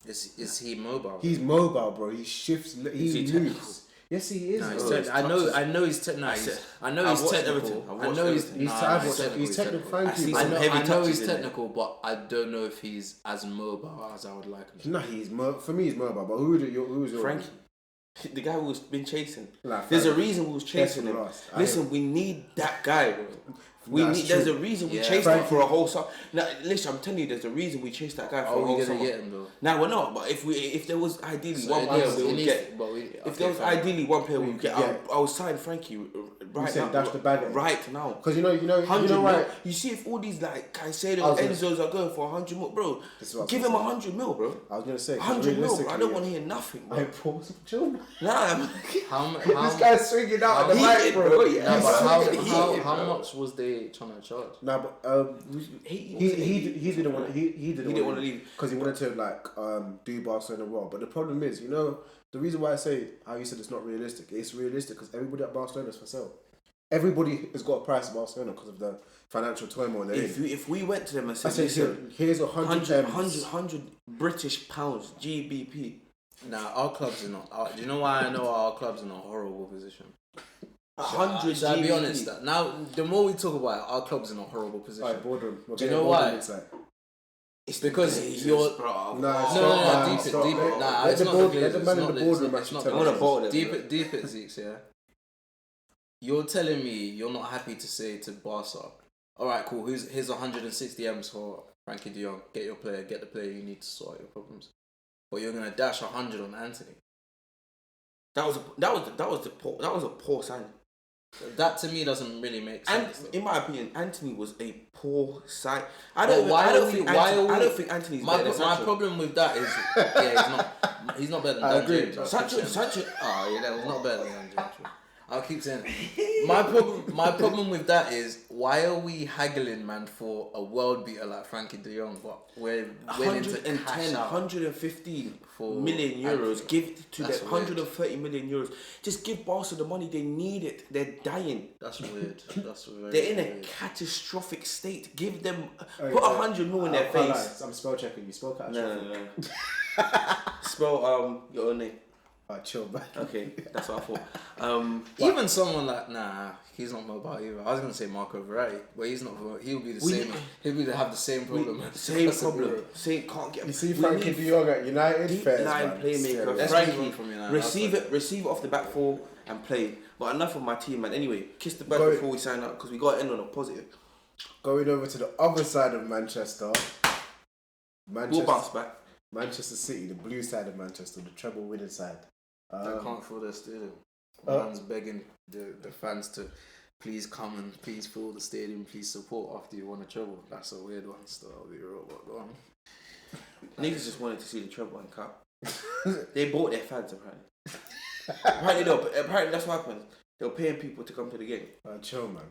Is he mobile? He's mobile, bro. He shifts. He moves. Yes, he is. No, I know he's technical. I know he's technical. I know he's technical. I know he's technical, but I don't know if he's as mobile as I would like him. No, for me, he's mobile. But who's your Frankie? The guy who's been chasing. Nah, there's a reason we was chasing him. Listen, we need that guy, bro. There's a reason we chased him for a whole summer. Now, listen, I'm telling you, there's a reason we chased that guy for a whole summer. Get him though? Now we're not. But if there was ideally one player we would get. If there was ideally one player we would get, I would sign Frankie right now. Dash the bag right now. Because you know why? You see, if all these like Caicedo, Enzos are going for 100 mil, bro, give him 100 mil, bro. I was gonna say 100 mil. Bro. I don't want to hear nothing, bro. I pause. Chill. Nah, this guy's swinging out the mic, bro. How much was they trying to charge? Nah, but he didn't want to leave because he wanted to do Barcelona well. But the problem is, the reason why I say how you said it's not realistic. It's realistic because everybody at Barcelona is for sale. Everybody has got a price at Barcelona because of the financial turmoil they're in. If we went to them and said, here's 100 British pounds GBP. Nah, our clubs are not. Do you know why I know our clubs are in a horrible position? 100 Should I be GBP. honest? That now, the more we talk about it, our club's in a horrible position. Alright, boardroom. Do you know why? It's because Glazers, you're- bro. No, deep it. Nah, it's not the Let the Glazers. man in It's the not boardroom the- actually it's not tell the us. I'm gonna vote them. Deep it, Zeeks, yeah. You're telling me you're not happy to say to Barca, all right, cool. Here's 160 M's for Frankie De Jong. Get the player you need to sort out your problems. But you're gonna dash 100 on Anthony. That was a poor signing. That to me doesn't really make And sense. in my opinion, Anthony was a poor sign. Why are we- I don't think Anthony's My better than my Sancho. problem with that is he's not better than I Dan agree. James. I'll keep saying that. Sancho. Oh yeah, that was not better than Dan James. I'll keep saying it. My problem with that is why are we haggling, man, for a world beater like Frankie De Jong, but we're willing to 110, cash out 115 for million euros. Anthony. Give it to That's them. weird. 130 million euros. Just give Barca the money. They need it. They're dying. That's weird. That's very They're in a weird. catastrophic state. Give them. Hey, Put 100 mil in their I can't lie, face. I'm spell checking you. Spell catch. No. Spell your own name. Chill, man. Okay, that's what I thought. Even someone like he's not mobile either. I was gonna say Marco Verratti, but he's not. He'll be the same. He'll have the same problem. Same That's a problem. bro. Same can't get. You see we Frankie need De Jong at United. deep Fairs, line man. playmaker. Let's Frankie, move on from United. receive it off the back four and play. But enough of my team, man. Anyway, kiss the bag Go- before we sign up because we got to end on a positive. Going over to the other side of Manchester. We'll bounce back. Manchester City, the blue side of Manchester, the treble winning side. I can't fill their stadium. Man's begging the fans to please come and please fill the stadium, please support after you won a treble. That's a weird one, still. I'll be real, but go on. Niggas just wanted to see the treble and cup. They bought their fans apparently. Apparently that's what happened. They were paying people to come to the game. Chill, man.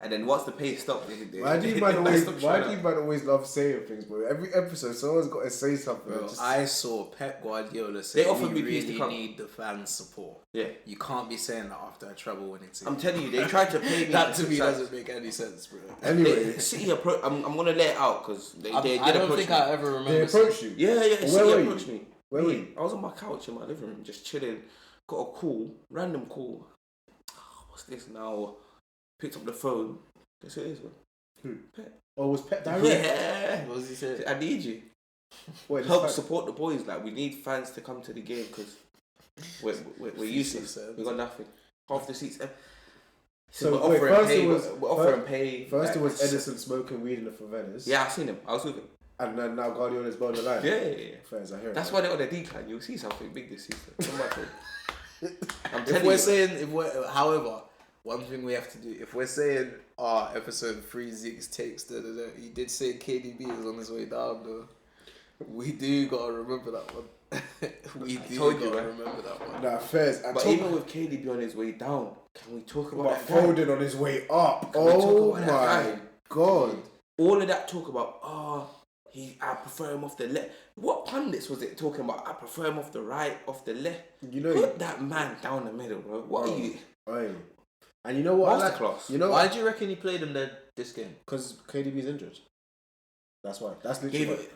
And then once the pay stopped, Why do you man always love saying things, bro? Every episode, someone's got to say something. Bro, Just- I saw Pep Guardiola say They offered we me peace to really come. need the fans' support. Yeah. You can't be saying that after a treble winning team. I'm telling you, they tried to pay me. That to me sign. doesn't make any sense, bro. Anyway, City I'm gonna let it out because they I did don't approach think me. I ever remember. they approached you. Yeah, Where City were you? approached me. Where were you? I was on my couch in my living room, just chilling. Got a call, random call. What's this now? Picked up the phone. Guess who it is, man? Who? Pep. Oh, was Pep direct? Yeah. What was he saying? I need you. Wait, Help this support the boys. Like we need fans to come to the game because we're useless. We got nothing. Half the seats. So, we're wait, offering first pay. it was- We're offering pay. First like, it was Edison smoking weed in the favelas. Yeah, I seen him. I was with him. And then now Guardiola's bowling the line. Yeah. Fairs, I hear That's it. why they're on a decline. You'll see something big this season. Come on, bro. I'm If telling we're you. saying, however, one thing we have to do, if we're saying, episode 3 Zeke's takes, he did say KDB is on his way down, though. We do gotta remember that one. We do told you, gotta right? remember that one. Nah, Fairs. But even with KDB on his way down, can we talk about But that guy? Foden on his way up. Can we talk Oh about my that guy? god. All of that talk about, I prefer him off the left. What pundits was it talking about? I prefer him off the right, off the left. You know, Put that man down the middle, bro. What are you? Oi. And you know what? I like? Masterclass. You know Why what? do you reckon he played him there this game? Because KDB's injured. That's why. That's Gave literally it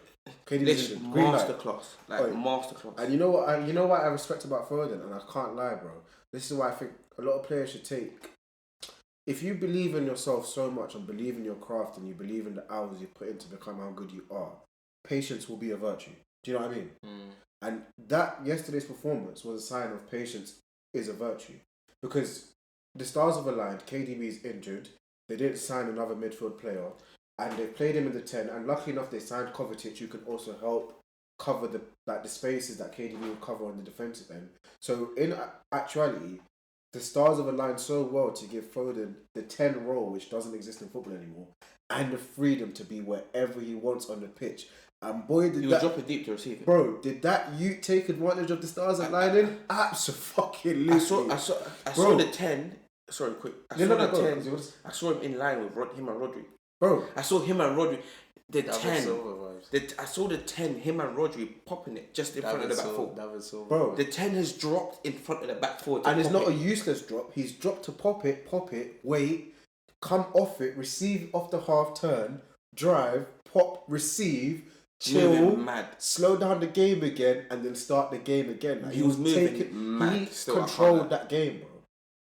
KDB's this injured. Green light. masterclass. Like Oi. masterclass. And you know what? You know what I respect about Foden, and I can't lie, bro. This is why I think a lot of players should take. If you believe in yourself so much and believe in your craft and you believe in the hours you put in to become how good you are, patience will be a virtue. Do you know what I mean? And that yesterday's performance was a sign of patience is a virtue, because the stars have aligned. KDB is injured. They didn't sign another midfield player, and they played him in the 10. And luckily enough, they signed Kovacic, who can also help cover the spaces that KDB will cover on the defensive end. So in actuality, the stars have aligned so well to give Foden the 10 role, which doesn't exist in football anymore, and the freedom to be wherever he wants on the pitch. And boy, did He was dropping deep to receive it. bro, did that you take advantage of the stars aligning? Absolutely. I saw the 10. Sorry, quick. I saw the 10. I saw him in line with him and Rodri. Bro, I saw him and Rodri. The David 10. Silva vibes. I saw the 10, him and Rodri popping it just in front of the back four. David Silva. bro. The 10 has dropped in front of the back four. to And it's pop not it. a useless drop. He's dropped to pop it, wait, come off it, receive off the half turn, drive, pop, receive, chill, Moving mad. slow down the game again, and then start the game again. Like, He was moving He mad. Still, I can't controlled lie. that game, bro.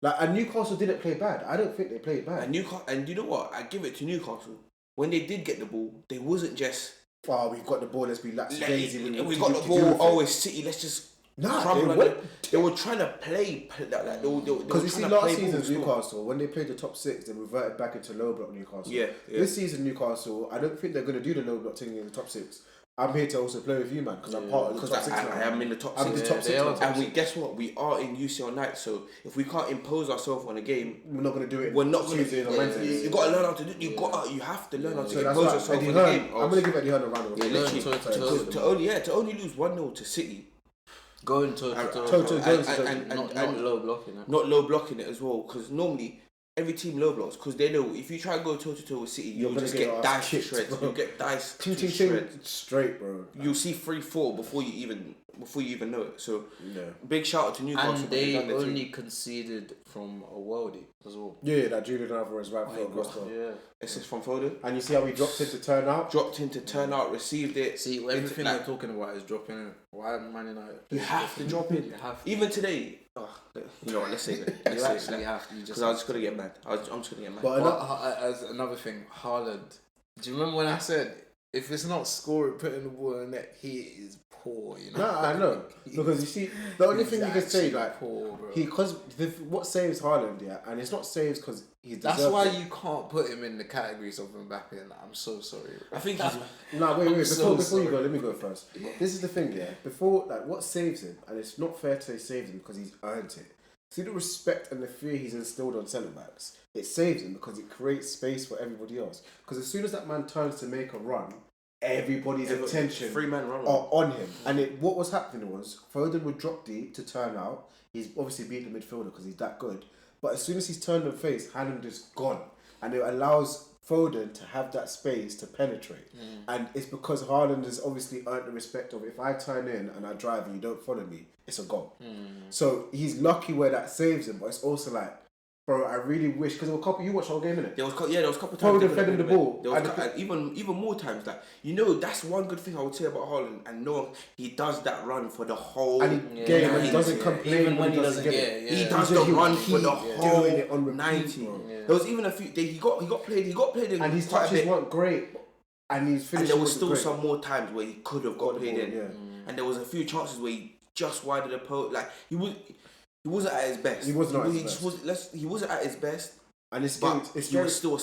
Like, and Newcastle didn't play bad. I don't think they played bad. And you know what? I give it to Newcastle. When they did get the ball, they wasn't just. Oh, we've got the ball. Let's be lazy. We got the ball. Oh, it's City. Let's just. They were trying to play like because you see last season's Newcastle, when they played the top 6, they reverted back into low block Newcastle. Yeah. This season Newcastle, I don't think they're going to do the low block thing in the top 6. I'm here to also play with you, man, because I'm part of the top 6 now. I am in the top 6. I'm the top 6 now. And guess what? We are in UCL night, so if we can't impose ourselves on a game, we're not going to do it. We're not going to. You got to learn how to do. You have to learn how to impose yourself on the game. I'm going to give Eddie Hearn a round of applause. To only lose 1-0 to City. Going to not low blocking it. Not low blocking it as well, because normally every team low blocks, because they know if you try and go toe to toe with City, you'll just get diced to shreds. You'll get diced to shreds straight, bro. You'll see 3-4 before you even know it. So big shout out to Newcastle. And they only conceded from a worldie as well. Yeah, that Julian Alvarez right foot. Yeah, it's just from Foden. And you see how he dropped it to turn out. Received it. See, everything they're talking about is dropping in. Why Man United? You have to drop in. Even today. You know what? Let's say that. You actually have to. Because I'm just gonna get mad. I'm just gonna get mad. But as another thing, Haaland. Do you remember when I said if it's not scoring, putting the ball in the net, he is poor. You know. No, I know because you see the only thing you can say like poor, bro. What saves Haaland, and it's not saves because he. That's why you can't put him in the categories of Mbappe. And I'm so sorry. Bro. I think he's. No, wait. Before you go, let me go first. This is the thing, Before what saves him, and it's not fair to say saves him because he's earned it. See the respect and the fear he's instilled on centre backs. It saves him because it creates space for everybody else. Because as soon as that man turns to make a run, everybody's attention are on him. And what was happening was Foden would drop deep to turn out. He's obviously beat the midfielder because he's that good. But as soon as he's turned and face, Haaland is gone. And it allows Foden to have that space to penetrate. And it's because Haaland has obviously earned the respect of if I turn in and I drive and you don't follow me, it's a goal. So he's lucky where that saves him, but it's also like, bro, I really wish, because there were a couple, you watched the whole game, innit? There was a couple times. Foden fed him the ball. Even more times, like, that's one good thing I would say about Haaland, and he does that run for the whole game, and he doesn't complain even when he doesn't get it. He does the run for the whole doing it on 90. There was even a few, he got played in and his touches weren't great, and he's finished. And there was still some more times where he could have got played in, and there was a few chances where he just widened the post, like he wasn't at his best. He wasn't at his best. And he was still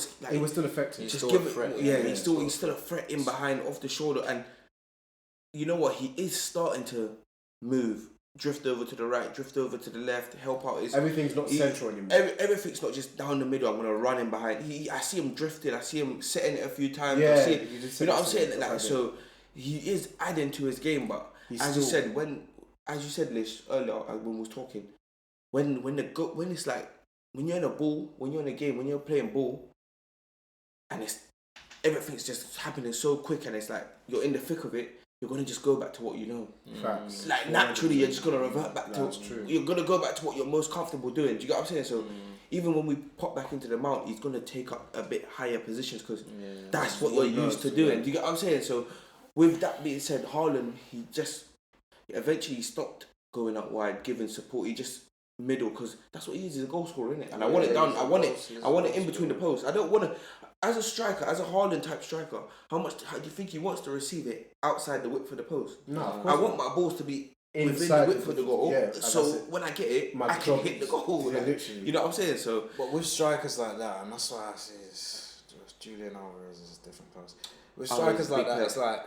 effective. He's still a threat in behind, off the shoulder, and you know what? He is starting to move, drift over to the right, drift over to the left, help out. Everything's not central anymore. Everything's not just down the middle. I'm gonna run in behind. I see him drifting. I see him setting it a few times. Yeah, you know what I'm saying? Like, so he is adding to his game, but as you said, Lish, earlier when we was talking. When it's like when you're in a game, when you're playing ball, and everything's just happening so quick, and it's like you're in the thick of it, you're gonna just go back to what you know. Facts. Like naturally, you're just gonna revert back to. You're gonna go back to what you're most comfortable doing. Do you get what I'm saying? So even when we pop back into the mount, he's gonna take up a bit higher positions because that's what you're used to doing. Do you get what I'm saying? So with that being said, Haaland, he eventually stopped going out wide, giving support. He just middle, because that's what he is. He's a goal scorer, isn't it? And I want it down. I want it in between the posts. I don't want to. As a striker, as a Haaland type striker, how do you think he wants to receive it outside the width of the post? No, I want my balls to be within the width of the goal. Yeah, so when I get it, I can hit the goal. Yeah, literally. You know what I'm saying? So, but with strikers like that, and that's why I say Julian Alvarez is a different person. With strikers like that, it's like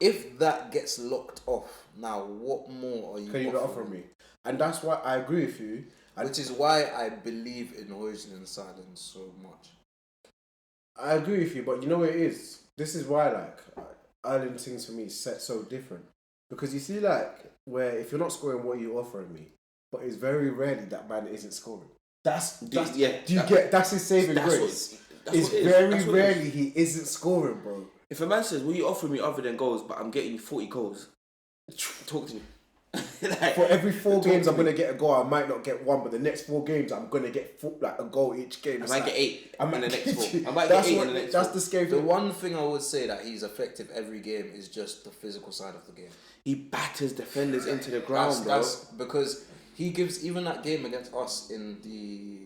if that gets locked off, now what more are you? Can you not offer me? And that's why I agree with you. Which is why I believe in Højlund silence so much. I agree with you, but you know what it is? This is why, like, Ireland things for me is set so different. Because you see, like, where if you're not scoring what you're offering me, but it's very rarely that man isn't scoring. That's his saving grace. It's very rarely he isn't scoring, bro. If a man says, "Will you offer me other than goals, but I'm getting you 40 goals," talk to me. Like, for every 4 games I'm going to get a goal, I might not get 1, but the next 4 games I'm going to get a goal each game. I might get 8 in the next 4. I might get 8 in the next 4. That's the scary thing. The one thing I would say that he's effective every game is just the physical side of the game. He batters defenders into the ground, bro. That's because He gives even that game against us in the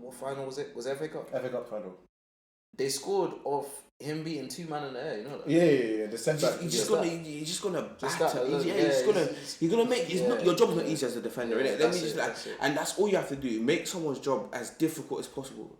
what final was it? Was it FA Cup? FA Cup final. They scored off him beating 2 man in the air. You know that. Yeah. The centre. He's just gonna Just batter. that, He's gonna make. It's not, your job's not easy as a defender, Yeah, innit? Let me that's just it, like, that's it. and that's all you have to do. Make someone's job as difficult as possible.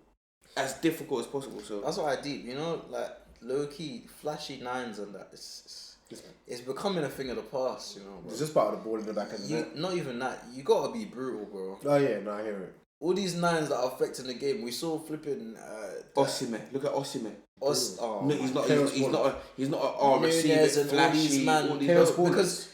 As difficult as possible. So That's what I deep. You know, like low key, flashy nines and that. It's becoming a thing of the past. You know, bro. It's just part of the ball in the back of the net. Not even that. You gotta be brutal, bro. Oh yeah, no, I hear it. All these nines that are affecting the game. We saw flipping. Osimhen, look at Osimhen. No, he's not. Chaos He's not a receiver. Nunez and all these Flashy. man. All these Chaos ballers.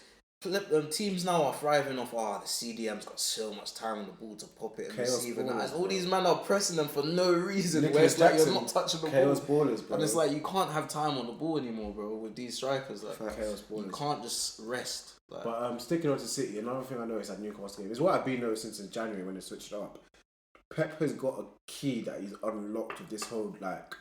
Because teams now are thriving off. The CDM's got so much time on the ball to pop it and Chaos receive it. ballers, And all bro. these men are pressing them for no reason. Nicholas where it's like Jackson, you're not touching the Chaos ball. ballers, bro. And it's like you can't have time on the ball anymore, bro. With these strikers, like Chaos you ballers. can't just rest. Like, But sticking on to City, another thing I noticed at Newcastle game is what I've been noticing since January when they switched it up. Pep has got a key that he's unlocked with this whole like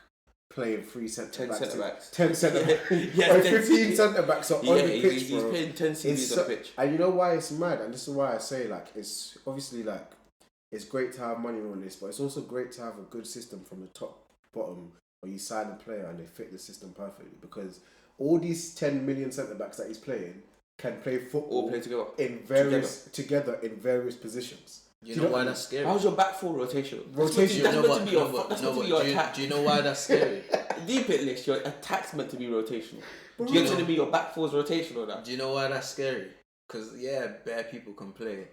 playing 3 centre 10 backs. centre-backs. 10 centre backs. Yeah, 15 centre backs are on the pitch, he's bro. playing 10 CDs on the pitch. And you know why it's mad, and this is why I say like it's obviously like it's great to have money on this, but it's also great to have a good system from the top bottom where you sign a player and they fit the system perfectly, because all these 10 million centre backs that he's playing can play football All play together. together in various positions. you know why that's scary? How's your back four rotation? Rotation. That's No, meant to be your. That's meant to be your attack. do you know why that's scary? Deep it list. Your attack's meant to be rotational. Do you want to be your back four's rotational now? Do you know why that's scary? Because bare people can play,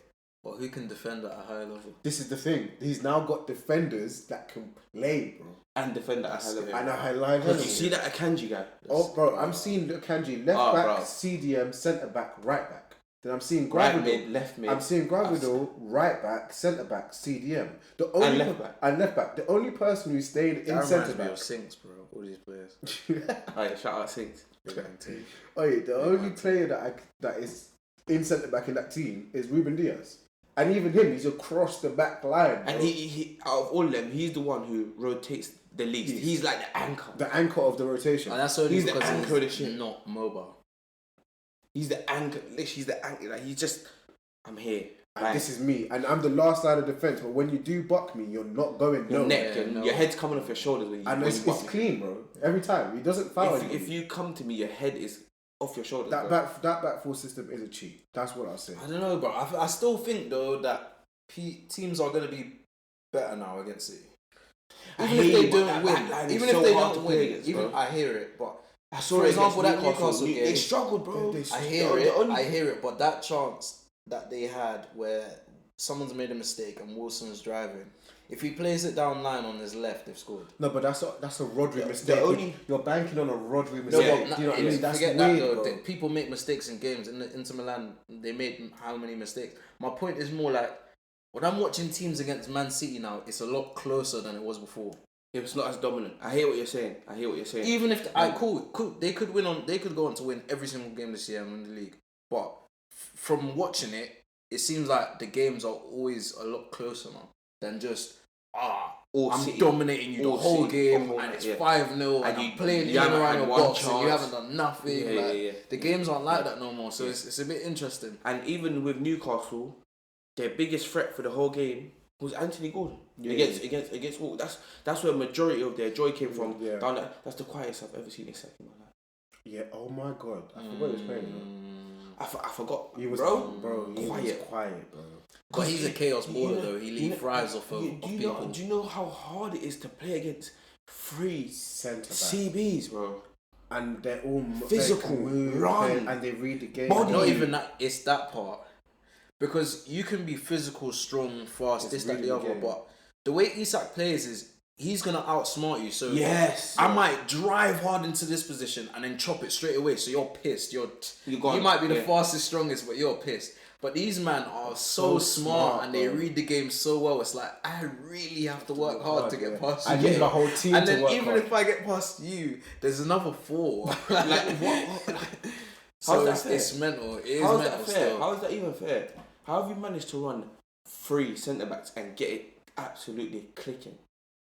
but who can defend at a high level? This is the thing. He's now got defenders that can play, bro. And defend at a high level. And a high line. Because you see that Akanji guy. Oh, bro, I'm seeing Kanji left back, bro. CDM, centre back, right back. Then I'm seeing Right Gravado. mid, left mid. I'm seeing Gravado, right back, centre back, CDM. The only And left back. And left back. The only person who stayed in That centre reminds me back. of Sinks, bro. All these players. Alright, shout out Sings. Oh yeah, the only player that is in centre back in that team is Ruben Diaz. And even him, he's across the back line. Bro. And he out of all of them, he's the one who rotates the least. He's like the anchor. The anchor of the rotation. And that's only He's the because anchor of the he's ship. not mobile. He's the anchor. Literally, he's the anchor. Like he's just, I'm here. And Like, this is me. And I'm the last line of defence. But when you do buck me, you're not going your no. neck, Yeah, your, no. your head's coming off your shoulders when you. And when it's you butt me. clean, bro. Every time. He doesn't foul If anybody. you come to me, your head is off your shoulders. That bro. back four system is a cheat. That's what I'll say. I don't know, bro. I still think though that teams are gonna be better now against City. I Even hate if they it, but that don't win, back line is even so if they hard don't to play win, against, even bro. I hear it. But I saw for it example, against that Newcastle game, they struggled, bro. They- I The hear it. only- I hear it. But that chance that they had where someone's made a mistake and Wilson's driving, if he plays it down line on his left, they've scored. No, but that's a Rodri mistake. only- You're banking on a Rodri No, mistake. but Do you know what I mean? That's forget weird, that though. bro. People make mistakes in games. In Inter Milan, they made how many mistakes? My point is more like when I'm watching teams against Man City now, it's a lot closer than it was before. It's not as dominant. I hear what you're saying. Even if cool, they could win on. They could go on to win every single game this year and win the league. But from watching it, it seems like the games are always a lot closer now than just All I'm City. dominating you the All whole City. game All and it's yeah. 5-0 and And I'm you- playing you in haven't around had your one box and you chance. haven't done nothing. Yeah, like, yeah. The games aren't like that no more, so it's a bit interesting. And even with Newcastle, their biggest threat for the whole game was Anthony Gordon Yeah. against Wolves. That's where majority of their joy came from. Yeah. Down there. That's the quietest I've ever seen a second in my life. Yeah. Oh my god. I forgot he was playing. You know? I forgot. He was bro. He quiet. was quiet, bro. But he's a chaos You baller know- though. He thrives off of people. Do you know how hard it is to play against three Centre back. CBs, bro? And they're all Physical, they can move, run. and they read the game. Body. Not even that. It's that part. Because you can be physical, strong, fast, It's this, that, really the the other. game. But the way Isak plays is he's gonna outsmart you. So Yes. I might drive hard into this position and then chop it straight away. So you're pissed. You're You gone. might be the Yeah. fastest, strongest, but you're pissed. But these men are so smart and they bro. read the game so well. It's like I really have to work hard to get past you. I need my whole team And to then work even hard. if I get past you, there's another 4. Like what? So How's that it's, fair? it's mental. It is How is mental that fair? still. How is that even fair? How have you managed to run 3 centre backs and get it absolutely clicking?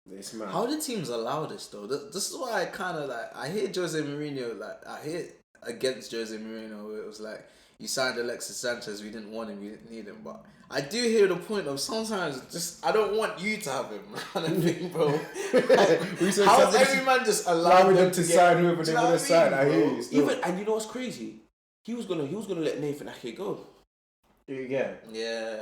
This man. How do teams allow this though? This is why I kind of like. I hear Jose Mourinho. Like I hear against Jose Mourinho. Where it was like you signed Alexis Sanchez. We didn't want him. We didn't need him. But I do hear the point of sometimes just I don't want you to have him. Kind of thing, bro. How is every man just allowing them to sign whoever they want to sign? I hear you. Even and you know what's crazy? He was gonna let Nathan Ake go. Yeah.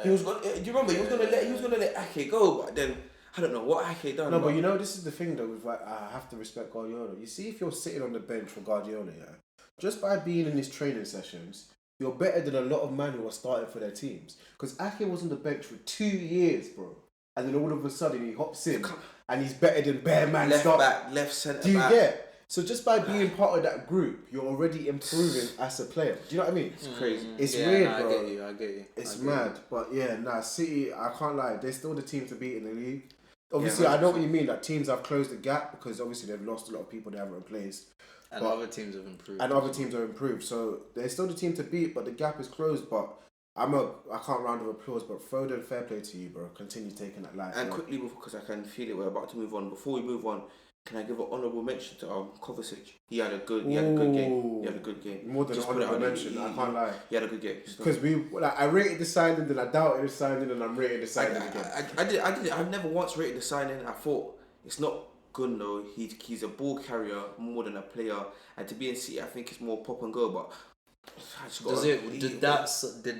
He was gonna. Do you remember? He was gonna let Ake go, but then I don't know what Ake done. No, but you know this is the thing though. With like, I have to respect Guardiola. You see, if you're sitting on the bench for Guardiola, yeah, just by being in his training sessions, you're better than a lot of men who are starting for their teams. Because Ake was on the bench for 2 years, bro, and then all of a sudden he hops in and he's better than bare man. Left back, left centre. Do you get? So just by being part of that group, you're already improving as a player. Do you know what I mean? It's crazy. It's weird, no, bro. I get you. It's mad. But yeah, City, I can't lie. They're still the team to beat in the league. Obviously, I know what you mean. That teams have closed the gap because obviously they've lost a lot of people they haven't replaced. And other teams have improved. And other teams have improved. So they're still the team to beat, but the gap is closed. But I can't round of applause, but Foden, fair play to you, bro. Continue taking that life. And quickly, because I can feel it, we're about to move on. Before we move on, can I give an honourable mention to Kovacic? He had a good game. More than an honourable mention, I can't lie. He had a good game. Because I rated the signing, then I doubted the signing, and I'm rating the signing again. I did. I've never once rated the signing. I thought it's not good though. He's a ball carrier more than a player, and to be in City, I think it's more pop and go. But did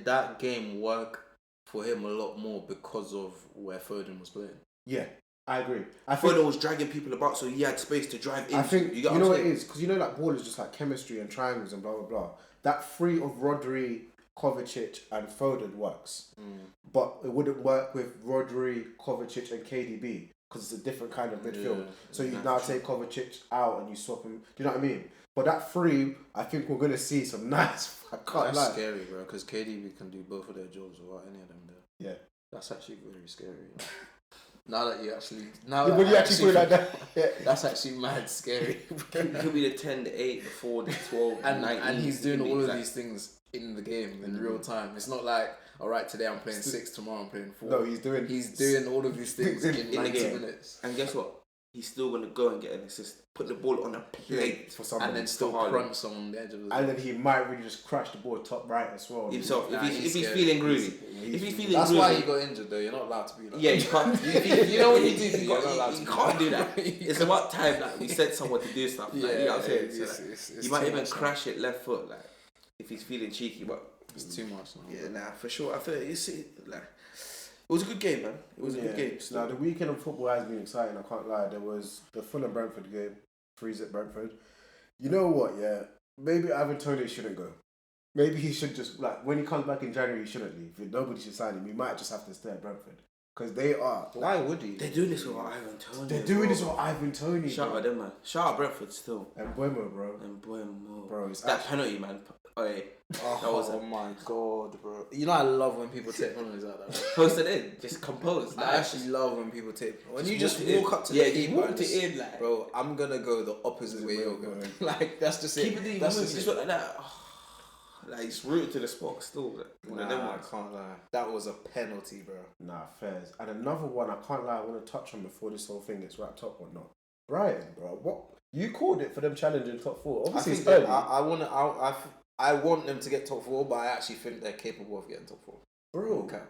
that game work for him a lot more because of where Foden was playing? Yeah, I agree. I think Foden was dragging people about, so he had space to drive in. I think you know what it is, because like ball is just like chemistry and triangles and blah blah blah. That three of Rodri, Kovacic, and Foden works, but it wouldn't work with Rodri, Kovacic, and KDB because it's a different kind of midfield. So you now take Kovacic out and you swap him. Do you know what I mean? But that three, I think we're gonna see some nice. That's scary, bro. Because KDB can do both of their jobs without any of them there. Yeah, that's actually very scary. Now that you actually, when you actually put it like that, yeah. That's actually mad scary. He'll be the 10, the 8, the 4, the 12, and he's doing all of these things in the game in real time. It's not like, all right, today I'm playing 6, tomorrow I'm playing 4. No, he's doing all of these things in 90 minutes. And guess what? He's still gonna go and get an assist, put the ball on a plate for someone, and then still crunch someone on the edge of the. And then he might really just crash the ball top right as well. Himself, if he's feeling groovy. That's why he got injured though. You're not allowed to be like. Yeah, you can't. You know what you do? You can't do that. It's about time that we sent someone to do stuff. Like, you know what I'm saying? You might even crash it left foot, like if he's feeling cheeky, but it's too much now. Yeah, for sure. I feel like it was a good game, man. It was a good game. Now, the weekend of football has been exciting, I can't lie. There was the Fulham Brentford game, 3-0 Brentford. You know what, yeah? Maybe Ivan Toney shouldn't go. Maybe he should just, when he comes back in January, he shouldn't leave. Nobody should sign him. He might just have to stay at Brentford. Because they are. Why would he? They're doing this with Ivan Toney. They're doing this with Ivan Toney. Shout out them, man. Shout out Brentford still. And Buemo, bro. Bro, it's that penalty, man. Oh my god, bro! You know I love when people take penalties like that. Posted in, just composed. I actually love when people take. When you just walk up to the keeper, walked it in, like, bro. I'm gonna go the opposite way you're going. Like that's just it. Keep it. That's just like that. Like it's rooted to the spot still. Like, I can't lie. That was a penalty, bro. Nah, fairs. And another one I can't lie. I want to touch on before this whole thing gets wrapped up or not. Brighton, bro. What you called it for them challenging top 4? Obviously, it's early. I want them to get top 4, but I actually think they're capable of getting top 4. Bro, okay.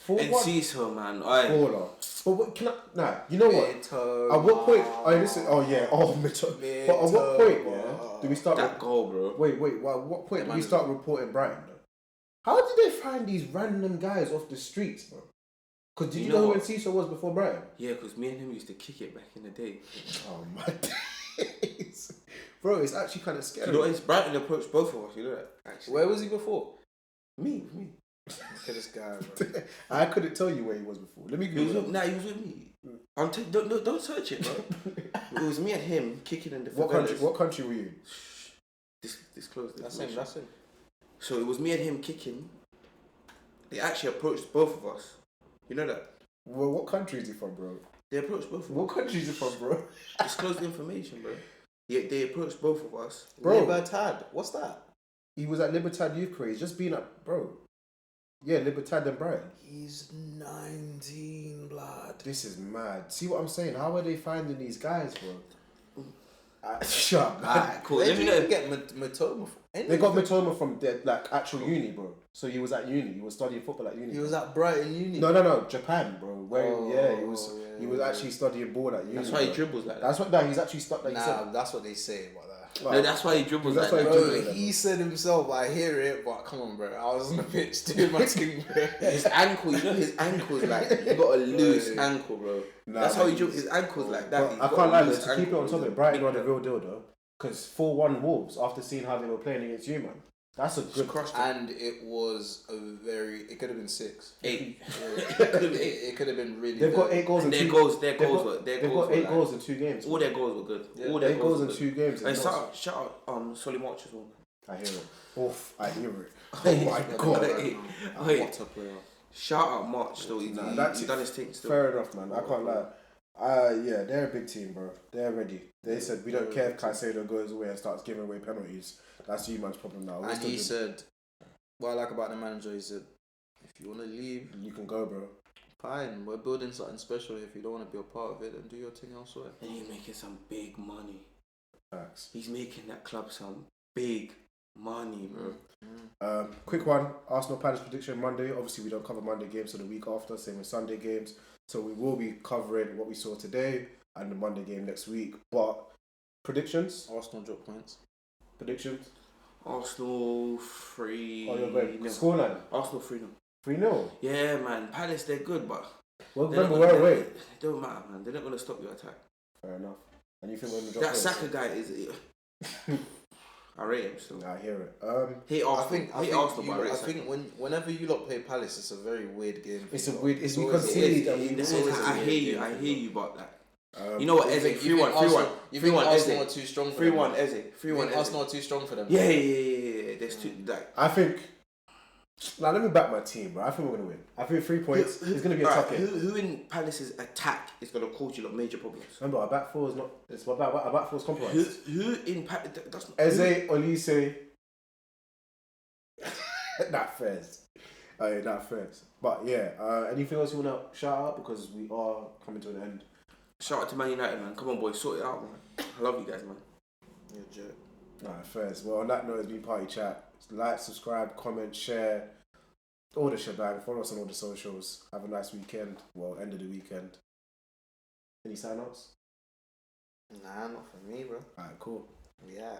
And Cecil, man. Baller. But what can I? Nah, you know what? At what point? Mito. But at what point? Yeah, do we start that goal, bro? Wait. What point do we start reporting Brighton? Though? How did they find these random guys off the streets, bro? Because did you know who Cecil was before Brighton? Yeah, because me and him used to kick it back in the day. Oh my days. Bro, it's actually kind of scary. You know, it's Brighton approached both of us, you know that? Actually. Where was he before? Me. Look at this guy, bro. I couldn't tell you where he was before. Let me he was with me. Don't search it, bro. It was me and him kicking in the What country were you in? Disclose this. That's him. So it was me and him kicking. They actually approached both of us. You know that? Well, what country is he from, bro? They approached both of us. What country is he from, bro? Disclose the information, bro. Yeah, they approached both of us. Bro. Libertad. What's that? He was at Libertad Youth Career. He's just been at, bro. Yeah, Libertad and Brighton. He's 19, blood. This is mad. See what I'm saying? How are they finding these guys, bro? Shut up, man. Alright, cool. Where Let did me you know. get Matoma from? They got Matoma from their like actual uni, bro. So he was at uni. He was studying football at uni. He was at Brighton Uni. No, Japan, bro. Where he was. Oh, yeah, He was actually studying ball at uni. That's why he bro. dribbles like that. That's what. No, he's actually studying. Nah, that's what they say about that. No, that's why he dribbles That's like why that. he Bro, dribbles. he said himself, I hear it, but come on, bro. I was on the pitch doing my thing, bro. His ankle, you know, his ankle's like he got a loose ankle, bro. Nah, That's how he man. dribbles. His ankle's like that. But He's I got can't a lie, loose to keep it ankle. on top of it, Brighton are the real deal though. Because 4-1 Wolves after seeing how they were playing against you, man. That's a good crushed it. And it was it could have been 6. 8. It could have been really They've got good. 8 goals in Their 2 goals, They've got 8 goals in 2 games. All their goals were good. Yeah. All their 8 goals in were 2 games. good. And is shout out, Solly March as well. I hear it. Oof, I hear it. Oh my God. Wait. What a player. Shout out March though. Nah, He that's done his thing still. Fair enough, man. I can't lie. Yeah, they're a big team, bro. They're ready. They said we don't care if Caicedo goes away and starts giving away penalties. That's you man's problem now. And he said, what I like about the manager, he said, if you want to leave, you can go, bro. fine. We're building something special. If you don't want to be a part of it, then do your thing elsewhere. And he's making some big money. Facts. He's making that club some big money, bro. Quick one. Arsenal Palace prediction Monday. Obviously, we don't cover Monday games, so the week after, same with Sunday games. So we will be covering what we saw today and the Monday game next week. But predictions? Arsenal drop points. Predictions? Arsenal 3. Oh, you're going. Scoreline? Arsenal 3 0. 3-0. Yeah, man. Palace, they're good, but Well, they're remember, not we're gonna- away. It don't matter, man. They're not going to stop your attack. Fair enough. And you think we're going to drop That points? Saka guy is. I rate him still. Nah, I hear it. Hate Arsenal. I think whenever you lot play Palace, it's a very weird game. It's a weird. It's we always- concede and we It's- always. I hear you, but like, you know what, You Eze, think 3-1, You think 3-1, Arsenal are Eze, too strong for 3-1, them? Eze, You 3-1, think Eze. Arsenal are too strong for them? Yeah. There's two, like, I think. Now let me back my team, bro. I think we're gonna win. I think 3 points. It's gonna be a tough game. who in Palace's attack is gonna cause you lot major problems? Remember, our back four is not. It's our back four is compromised. Who in Palace? That's not. Eze, Olise. Not fairs. Not fairs. But yeah. Anything else you wanna shout out because we are coming to an end. Shout out to Man United, man. Come on, boys, sort it out, man. I love you guys, man. You're a jerk. Nah, fairs. Well, on that note, it's been Party Chat. Like, subscribe, comment, share, all the shebang. Follow us on all the socials. Have a nice weekend. Well, end of the weekend. Any sign outs? Nah, not for me, bro. Alright, cool. Yeah.